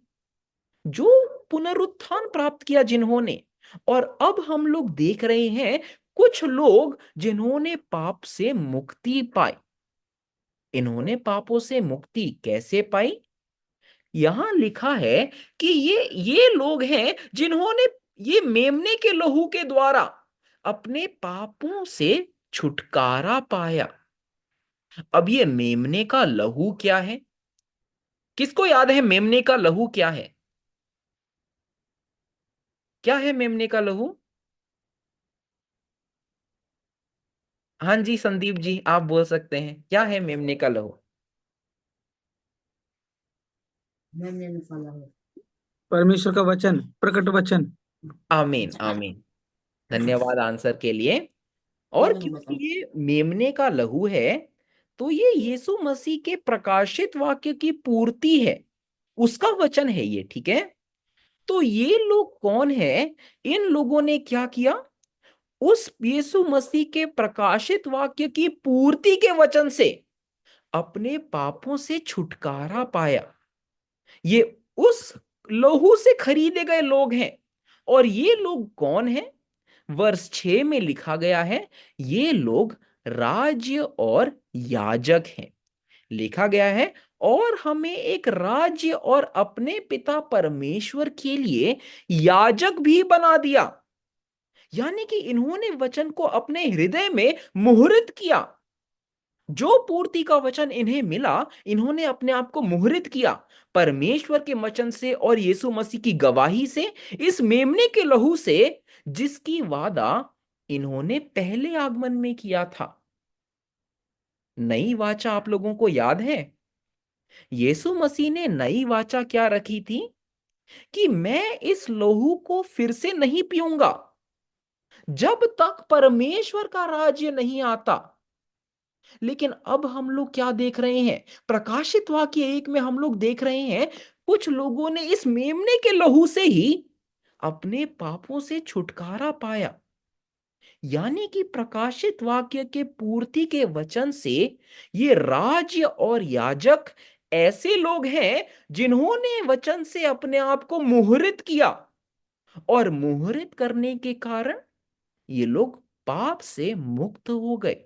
जो पुनरुत्थान प्राप्त किया जिन्होंने। और अब हम लोग देख रहे हैं कुछ लोग जिन्होंने पाप से मुक्ति पाई। इन्होंने पापों से मुक्ति कैसे पाई? यहां लिखा है कि ये लोग हैं जिन्होंने ये मेमने के लहू के द्वारा अपने पापों से छुटकारा पाया। अब ये मेमने का लहू क्या है? किसको याद है मेमने का लहू क्या है? क्या है मेमने का लहू? हाँ जी संदीप जी, आप बोल सकते हैं, क्या है मेमने का लहू? परमेश्वर का वचन, प्रकट वचन। आमीन आमीन। धन्यवाद आंसर के लिए। और क्योंकि ये मेमने का लहू है, तो ये यीशु मसीह के प्रकाशित वाक्य की पूर्ति है। उसका वचन है ये, ठीक है। तो ये लोग कौन है? इन लोगों ने क्या किया? उस यीशु मसीह के प्रकाशित वाक्य की पूर्ति के वचन से अपने पापों से छुटकारा पाया। ये उस लहू से खरीदे गए लोग हैं। और ये लोग कौन हैं? वर्ष 6 में लिखा गया है, ये लोग राज्य और याजक हैं। लिखा गया है, और हमें एक राज्य और अपने पिता परमेश्वर के लिए याजक भी बना दिया। यानी कि इन्होंने वचन को अपने हृदय में मुहरित किया। जो पूर्ति का वचन इन्हें मिला, इन्होंने अपने आप को मुहरित किया परमेश्वर के वचन से और यीशु मसीह की गवाही से, इस मेमने के लहू से, जिसकी वादा इन्होंने पहले आगमन में किया था। नई वाचा आप लोगों को याद है? यीशु मसीह ने नई वाचा क्या रखी थी? कि मैं इस लहू को फिर से नहीं पीऊंगा जब तक परमेश्वर का राज्य नहीं आता। लेकिन अब हम लोग क्या देख रहे हैं? प्रकाशित वाक्य 1 में हम लोग देख रहे हैं कुछ लोगों ने इस मेमने के लहू से ही अपने पापों से छुटकारा पाया। यानी कि प्रकाशित वाक्य के पूर्ति के वचन से ये राज्य और याजक ऐसे लोग हैं जिन्होंने वचन से अपने आप को मुहरित किया, और मुहरित करने के कारण ये लोग पाप से मुक्त हो गए।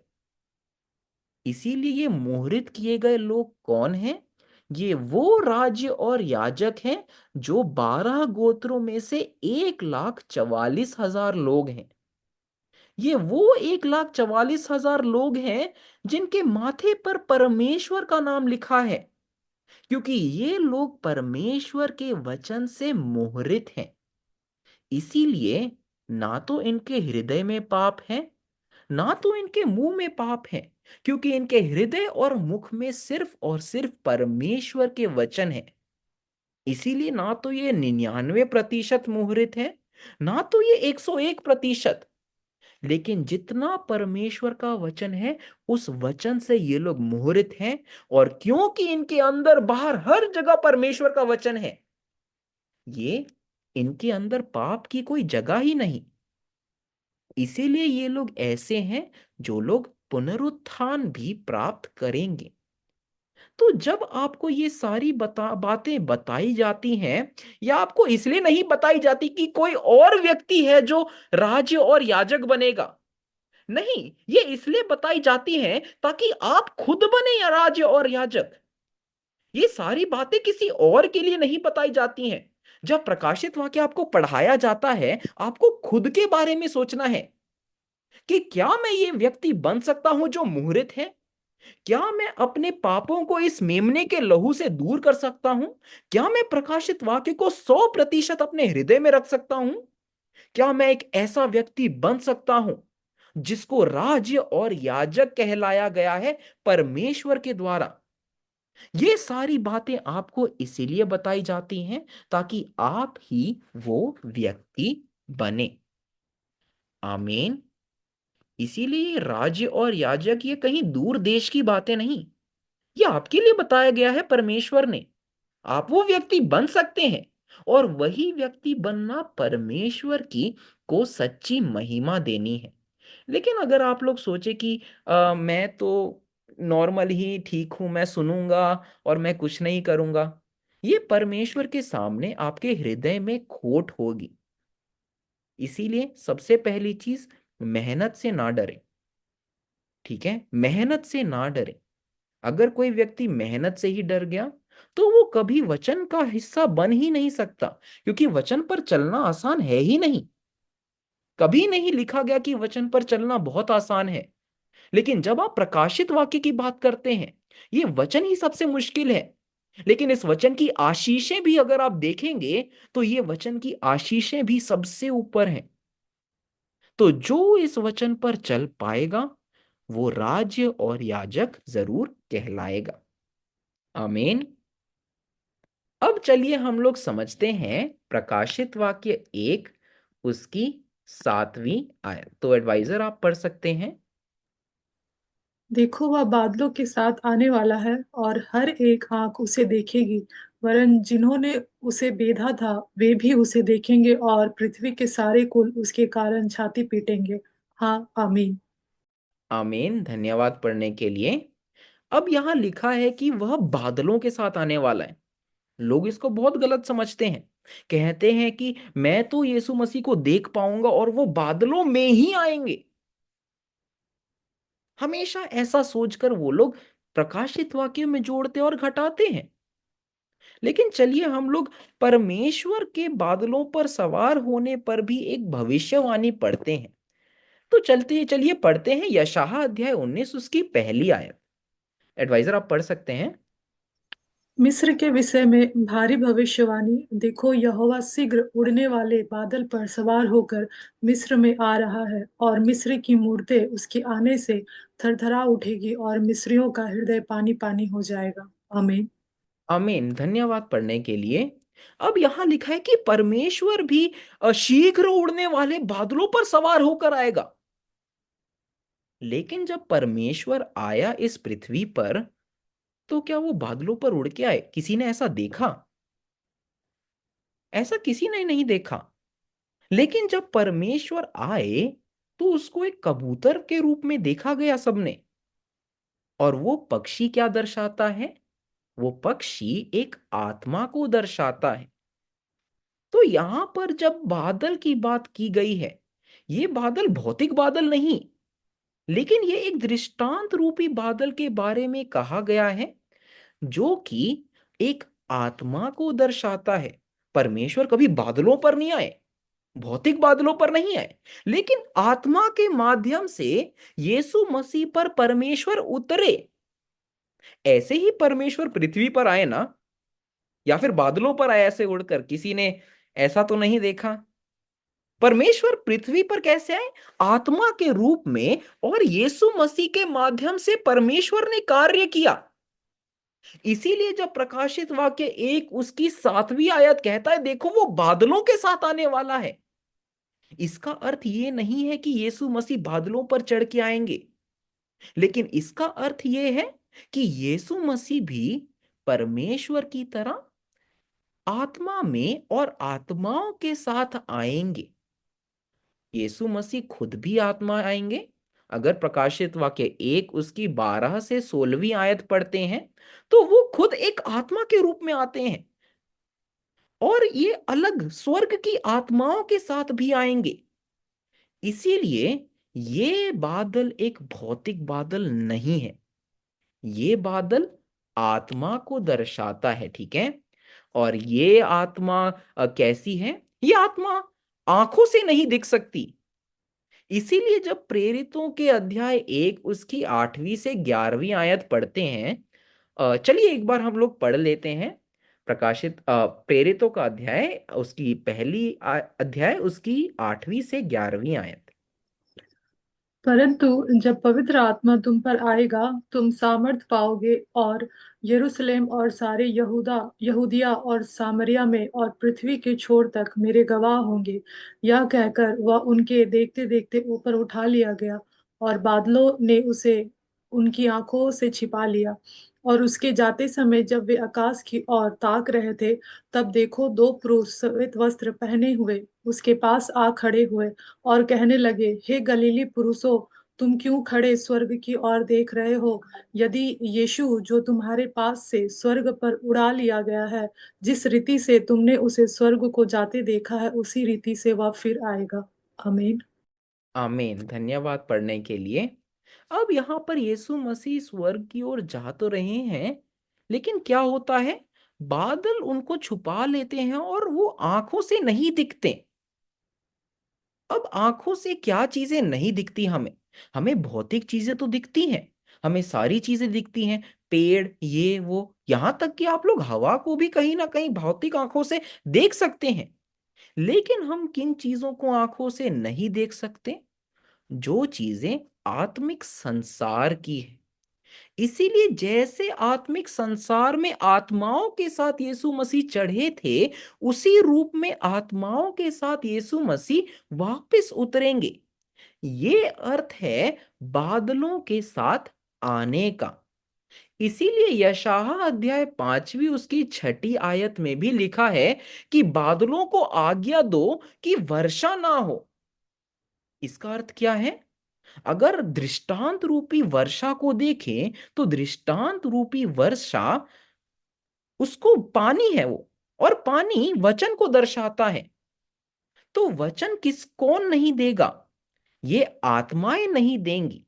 इसीलिए ये मोहरित किए गए लोग कौन हैं? ये वो राज्य और याजक हैं जो 12 गोत्रों में से 1,44,000 लोग हैं। ये वो 1,44,000 लोग हैं जिनके माथे पर परमेश्वर का नाम लिखा है, क्योंकि ये लोग परमेश्वर के वचन से मोहरित हैं। इसीलिए ना तो इनके हृदय में पाप है, ना तो इनके मुंह में पाप है, क्योंकि इनके हृदय और मुख में सिर्फ और सिर्फ परमेश्वर के वचन है। इसीलिए ना तो ये 99% मुहरित है, ना तो ये 101%। लेकिन जितना परमेश्वर का वचन है, उस वचन से ये लोग मुहरित हैं। और क्योंकि इनके अंदर बाहर हर जगह परमेश्वर का वचन है, ये इनके अंदर पाप की कोई जगह ही नहीं। इसीलिए ये लोग ऐसे हैं जो लोग पुनरुत्थान भी प्राप्त करेंगे। तो जब आपको ये सारी बातें बताई जाती हैं, या आपको इसलिए नहीं बताई जाती कि कोई और व्यक्ति है जो राज्य और याजक बनेगा, नहीं, ये इसलिए बताई जाती हैं ताकि आप खुद बने या राज्य और याजक। ये सारी बातें किसी और के लिए नहीं बताई जाती हैं। जब प्रकाशित वाक्य आपको पढ़ाया जाता है, आपको खुद के बारे में सोचना है कि क्या मैं ये व्यक्ति बन सकता हूं जो मुहरित है? क्या मैं अपने पापों को इस मेमने के लहू से दूर कर सकता हूं? क्या मैं प्रकाशित वाक्य को 100% अपने हृदय में रख सकता हूं? क्या मैं एक ऐसा व्यक्ति बन सकता हूं जिसको राज्य और याजक कहलाया गया है परमेश्वर के द्वारा? ये सारी बातें आपको इसीलिए बताई जाती हैं ताकि आप ही वो व्यक्ति बने। आमीन। इसीलिए राज्य और याजक ये कहीं दूर देश की बातें नहीं, ये आपके लिए बताया गया है परमेश्वर ने। आप वो व्यक्ति बन सकते हैं, और वही व्यक्ति बनना परमेश्वर की को सच्ची महिमा देनी है। लेकिन अगर आप लोग सोचे कि मैं तो नॉर्मल ही ठीक हूं, मैं सुनूंगा और मैं कुछ नहीं करूंगा, ये परमेश्वर के सामने आपके हृदय में खोट होगी। इसीलिए सबसे पहली चीज, मेहनत से ना डरे। ठीक है, मेहनत से ना डरे। अगर कोई व्यक्ति मेहनत से ही डर गया तो वो कभी वचन का हिस्सा बन ही नहीं सकता, क्योंकि वचन पर चलना आसान है ही नहीं। कभी नहीं लिखा गया कि वचन पर चलना बहुत आसान है। लेकिन जब आप प्रकाशित वाक्य की बात करते हैं, ये वचन ही सबसे मुश्किल है। लेकिन इस वचन की आशीषें भी अगर आप देखेंगे, तो ये वचन की आशीषें भी सबसे ऊपर हैं। तो जो इस वचन पर चल पाएगा वो राज्य और याजक जरूर कहलाएगा। आमीन। अब चलिए हम लोग समझते हैं प्रकाशित वाक्य 1 उसकी 7वीं आयत। तो एडवाइजर आप पढ़ सकते हैं। देखो वह बादलों के साथ आने वाला है और हर एक आंख उसे देखेगी, वरन जिन्होंने उसे बेधा था वे भी उसे देखेंगे और पृथ्वी के सारे कुल उसके कारण छाती पीटेंगे। हाँ, आमीन। आमीन, धन्यवाद पढ़ने के लिए। अब यहाँ लिखा है कि वह बादलों के साथ आने वाला है। लोग इसको बहुत गलत समझते हैं, कहते हैं कि मैं तो यीशु मसीह को देख पाऊंगा और वो बादलों में ही आएंगे। हमेशा ऐसा सोचकर वो लोग प्रकाशित वाक्य में जोड़ते और घटाते हैं। लेकिन चलिए हम लोग परमेश्वर के बादलों पर सवार होने पर भी एक भविष्यवाणी पढ़ते हैं। तो चलते चलिए पढ़ते हैं यशायाह अध्याय 19 उसकी पहली आयत। एडवाइजर आप पढ़ सकते हैं। मिस्र के विषय में भारी भविष्यवाणी। देखो यहोवा शीघ्र उड़ने वाले बादल पर सवार होकर मिस्र में आ रहा है, और मिस्र की मूरतें उसके आने से थरथरा उठेगी और मिस्रियों का हृदय पानी पानी हो जाएगा। आमीन। आमीन, धन्यवाद पढ़ने के लिए। अब यहां लिखा है कि परमेश्वर भी शीघ्र उड़ने वाले बादलों पर सवार होकर आएगा। लेकिन जब परमेश्वर आया इस पृथ्वी पर, तो क्या वो बादलों पर उड़ के आए? किसी ने ऐसा देखा? ऐसा किसी ने नहीं देखा। लेकिन जब परमेश्वर आए तो उसको एक कबूतर के रूप में देखा गया सबने। और वो पक्षी क्या दर्शाता है? वो पक्षी एक आत्मा को दर्शाता है। तो यहां पर जब बादल की बात की गई है, ये बादल भौतिक बादल नहीं, लेकिन ये एक दृष्टांत रूपी बादल के बारे में कहा गया है, जो कि एक आत्मा को दर्शाता है। परमेश्वर कभी बादलों पर नहीं आए, भौतिक बादलों पर नहीं आए, लेकिन आत्मा के माध्यम से यीशु मसीह पर परमेश्वर उतरे। ऐसे ही परमेश्वर पृथ्वी पर आए ना, या फिर बादलों पर आए ऐसे उड़कर, किसी ने ऐसा तो नहीं देखा। परमेश्वर पृथ्वी पर कैसे आए? आत्मा के रूप में, और यीशु मसीह के माध्यम से परमेश्वर ने कार्य किया। इसीलिए जब प्रकाशित वाक्य 1 उसकी 7वीं आयत कहता है, देखो वो बादलों के साथ आने वाला है, इसका अर्थ ये नहीं है कि यीशु मसीह बादलों पर चढ़ के आएंगे, लेकिन इसका अर्थ ये है कि यीशु मसीह भी परमेश्वर की तरह आत्मा में और आत्माओं के साथ आएंगे। यीशु मसीह खुद भी आत्मा आएंगे। अगर प्रकाशित वाक्य 1 उसकी 12 से 16वीं आयत पढ़ते हैं, तो वो खुद एक आत्मा के रूप में आते हैं, और ये अलग स्वर्ग की आत्माओं के साथ भी आएंगे। इसीलिए ये बादल एक भौतिक बादल नहीं है, ये बादल आत्मा को दर्शाता है, ठीक है। और ये आत्मा कैसी है? ये आत्मा आंखों से नहीं दिख सकती। इसीलिए जब प्रेरितों के अध्याय 1 उसकी 8वीं से 11वीं आयत पढ़ते हैं, चलिए एक बार हम लोग पढ़ लेते हैं। प्रकाशित प्रेरितों का अध्याय उसकी अध्याय उसकी 8वीं से 11वीं आयत। परंतु जब पवित्र आत्मा तुम पर आएगा, तुम सामर्थ पाओगे और यरूशलेम और सारे यहूदिया और सामरिया में और पृथ्वी के छोर तक मेरे गवाह होंगे। यह कहकर वह उनके देखते देखते ऊपर उठा लिया गया, और बादलों ने उसे उनकी आंखों से छिपा लिया। और उसके जाते समय जब वे आकाश की ओर ताक रहे थे, तब देखो, दो पुरुष श्वेत वस्त्र पहने हुए उसके पास आ खड़े हुए, और कहने लगे, हे गलीली पुरुषों, तुम क्यों खड़े स्वर्ग की ओर देख रहे हो? यदि यीशु जो तुम्हारे पास से स्वर्ग पर उड़ा लिया गया है, जिस रीति से तुमने उसे स्वर्ग को जाते देखा है, उसी रीति से वह फिर आएगा। आमीन। आमीन। धन्यवाद पढ़ने के लिए। अब यहाँ पर यीशु मसीह स्वर्ग की ओर जा तो रहे हैं, लेकिन क्या होता है? बादल उनको छुपा लेते हैं और वो आंखों से नहीं दिखते। अब आंखों से क्या चीजें नहीं दिखती हमें? हमें भौतिक चीजें तो दिखती हैं, हमें सारी चीजें दिखती हैं, पेड़, ये वो, यहां तक कि आप लोग हवा को भी कहीं ना कहीं भौतिक आंखों से देख सकते हैं। लेकिन हम किन चीजों को आंखों से नहीं देख सकते? जो चीजें आत्मिक संसार की है। इसीलिए जैसे आत्मिक संसार में आत्माओं के साथ यीशु मसीह चढ़े थे, उसी रूप में आत्माओं के साथ यीशु मसीह वापस उतरेंगे। ये अर्थ है बादलों के साथ आने का। इसीलिए यशायाह अध्याय 5वीं उसकी 6ठी आयत में भी लिखा है कि बादलों को आज्ञा दो कि वर्षा ना हो। इसका अर्थ क्या है? अगर दृष्टांत रूपी वर्षा को देखें, तो दृष्टांत रूपी वर्षा उसको पानी है वो, और पानी वचन को दर्शाता है। तो वचन किस कौन नहीं देगा? ये आत्माएं नहीं देंगी।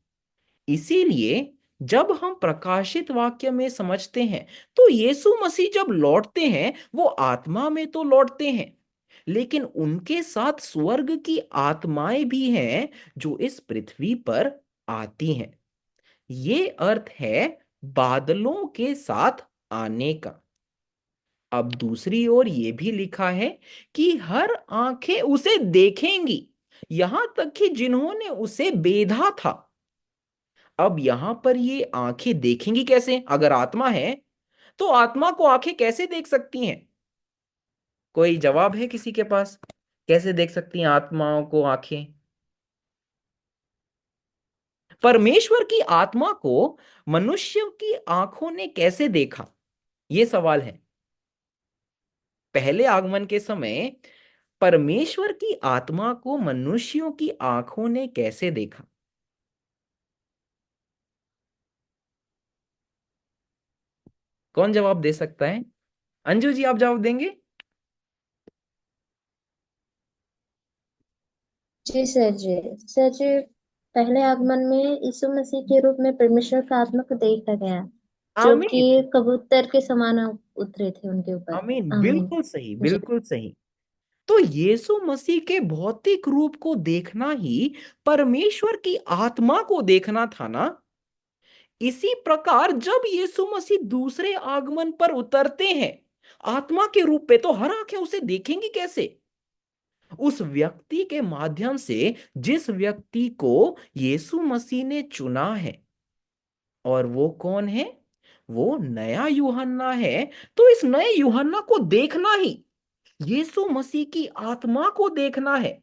इसीलिए जब हम प्रकाशित वाक्य में समझते हैं, तो यीशु मसीह जब लौटते हैं, वो आत्मा में तो लौटते हैं, लेकिन उनके साथ स्वर्ग की आत्माएं भी हैं जो इस पृथ्वी पर आती हैं। ये अर्थ है बादलों के साथ आने का। अब दूसरी ओर ये भी लिखा है कि हर आंखें उसे देखेंगी, यहां तक कि जिन्होंने उसे बेधा था। अब यहां पर ये आंखें देखेंगी कैसे? अगर आत्मा है, तो आत्मा को आंखें कैसे देख सकती हैं? कोई जवाब है किसी के पास? कैसे देख सकती हैं आत्माओं को आंखें? परमेश्वर की आत्मा को मनुष्य की आंखों ने कैसे देखा? ये सवाल है। पहले आगमन के समय परमेश्वर की आत्मा को मनुष्यों की आंखों ने कैसे देखा? कौन जवाब दे सकता है? अंजू जी, आप जवाब देंगे? जी सर जी। सर जी, पहले आगमन में यीशु मसीह के रूप में परमेश्वर का आत्मा को देखा गया, जो कि आमीन। कबूतर के समान उतरे थे उनके ऊपर। आमीन, आमीन। बिल्कुल सही, जी। बिल्कुल सही। तो यीशु मसीह के भौतिक रूप को देखना ही परमेश्वर की आत्मा को देखना था ना। इसी प्रकार जब यीशु मसीह दूसरे आगमन पर उतरते हैं आत्मा के रूप पे, तो हर आंखें उसे देखेंगी कैसे? उस व्यक्ति के माध्यम से जिस व्यक्ति को यीशु मसीह ने चुना है। और वो कौन है? वो नया यूहन्ना है। तो इस नए यूहन्ना को देखना ही यीशु मसीह की आत्मा को देखना है।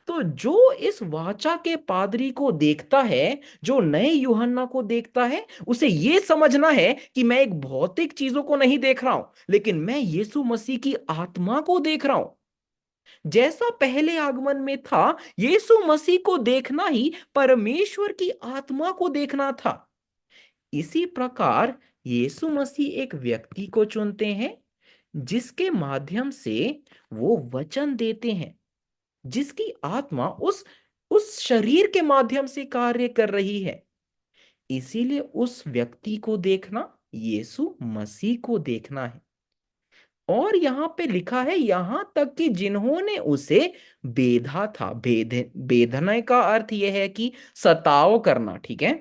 तो जो इस वाचा के पादरी को देखता है, जो नए यूहन्ना को देखता है, उसे यह समझना है कि मैं एक भौतिक चीजों को नहीं देख रहा हूं, लेकिन मैं यीशु मसीह की आत्मा को देख रहा हूं। जैसा पहले आगमन में था, यीशु मसीह को देखना ही परमेश्वर की आत्मा को देखना था। इसी प्रकार यीशु मसीह एक व्यक्ति को चुनते हैं जिसके माध्यम से वो वचन देते हैं, जिसकी आत्मा उस शरीर के माध्यम से कार्य कर रही है। इसीलिए उस व्यक्ति को देखना यीशु मसीह को देखना है। और यहां पे लिखा है, यहां तक कि जिन्होंने उसे बेधा था। बेधने का अर्थ यह है कि सताव करना, ठीक है?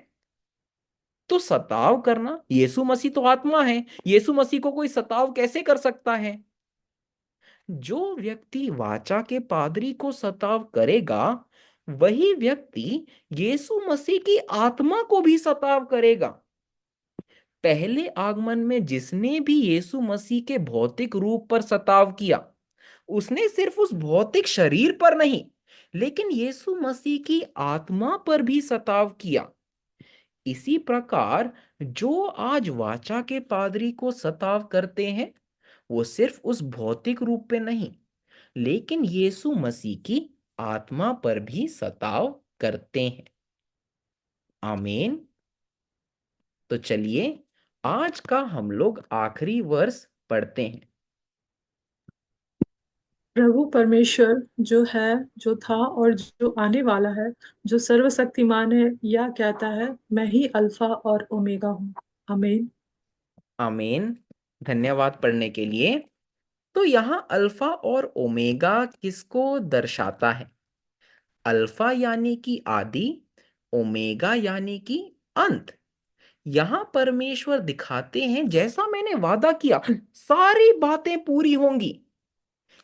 तो सताव करना, यीशु मसीह तो आत्मा है, यीशु मसीह को कोई सताव कैसे कर सकता है? जो व्यक्ति वाचा के पादरी को सताव करेगा, वही व्यक्ति यीशु मसीह की आत्मा को भी सताव करेगा। पहले आगमन में जिसने भी यीशु मसीह के भौतिक रूप पर सताव किया, उसने सिर्फ उस भौतिक शरीर पर नहीं, लेकिन यीशु मसीह की आत्मा पर भी सताव किया। इसी प्रकार जो आज वाचा के पादरी को सताव करते हैं, वो सिर्फ उस भौतिक रूप पे नहीं, लेकिन यीशु मसीह की आत्मा पर भी सताव करते हैं। आमीन। तो चलिए आज का हम लोग आखिरी वर्ष पढ़ते हैं। प्रभु परमेश्वर जो है, जो था और जो आने वाला है, जो सर्वशक्तिमान है, यह कहता है, मैं ही अल्फा और ओमेगा हूँ। आमीन। आमीन। धन्यवाद पढ़ने के लिए। तो यहाँ अल्फा और ओमेगा किसको दर्शाता है? अल्फा यानी कि आदि, ओमेगा यानी कि अंत। यहां परमेश्वर दिखाते हैं, जैसा मैंने वादा किया सारी बातें पूरी होंगी।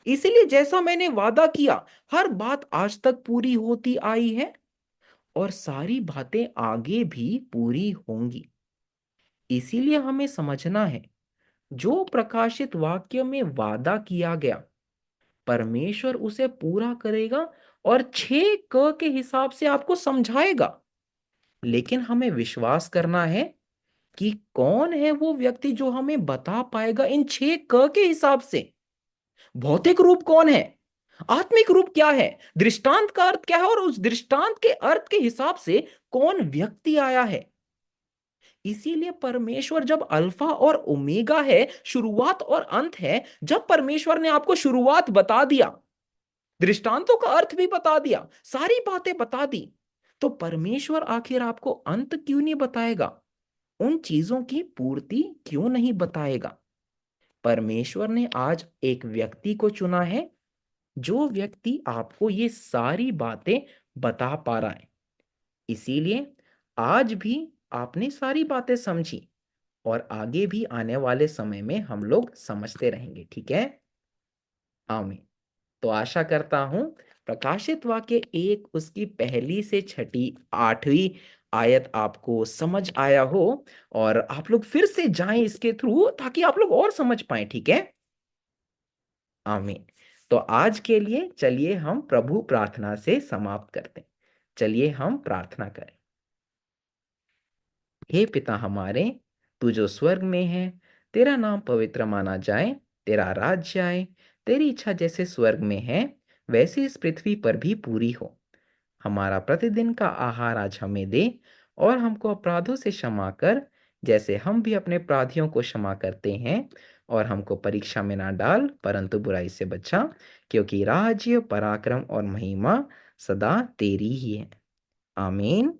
इसलिए जैसा मैंने वादा किया, हर बात आज तक पूरी होती आई है और सारी बातें आगे भी पूरी होंगी। इसीलिए हमें समझना है, जो प्रकाशित वाक्य में वादा किया गया, परमेश्वर उसे पूरा करेगा और 6 क के हिसाब से आपको समझाएगा। लेकिन हमें विश्वास करना है कि कौन है वो व्यक्ति जो हमें बता पाएगा इन 6 क के हिसाब से। भौतिक रूप कौन है, आत्मिक रूप क्या है, दृष्टांत का अर्थ क्या है, और उस दृष्टांत के अर्थ के हिसाब से कौन व्यक्ति आया है। इसीलिए परमेश्वर जब अल्फा और ओमेगा है, शुरुआत और अंत है, जब परमेश्वर ने आपको शुरुआत बता दिया, दृष्टांतों का अर्थ भी बता दिया, सारी बातें बता दी, तो परमेश्वर आखिर आपको अंत क्यों नहीं बताएगा? उन चीजों की पूर्ति क्यों नहीं बताएगा? परमेश्वर ने आज एक व्यक्ति को चुना है, जो व्यक्ति आपको ये सारी बातें बता पा रहा है। इसीलिए आज भी आपने सारी बातें समझी और आगे भी आने वाले समय में हम लोग समझते रहेंगे, ठीक है? आमीन। तो आशा करता हूं प्रकाशित वाक्य 1 उसकी पहली से छठी 8वीं आयत आपको समझ आया हो, और आप लोग फिर से जाएं इसके थ्रू ताकि आप लोग और समझ पाए, ठीक है? आमीन। तो आज के लिए चलिए हम प्रभु प्रार्थना से समाप्त करते हैं। चलिए हम प्रार्थना करें। हे पिता हमारे, तू जो स्वर्ग में है, तेरा नाम पवित्र माना जाए, तेरा राज्य आए, तेरी इच्छा जैसे स्वर्ग में है वैसे इस पृथ्वी पर भी पूरी हो। हमारा प्रतिदिन का आहार आज हमें दे, और हमको अपराधों से क्षमा कर, जैसे हम भी अपने अपराधियों को क्षमा करते हैं। और हमको परीक्षा में ना डाल, परंतु बुराई से बचा, क्योंकि राज्य, पराक्रम और महिमा सदा तेरी ही है। आमीन।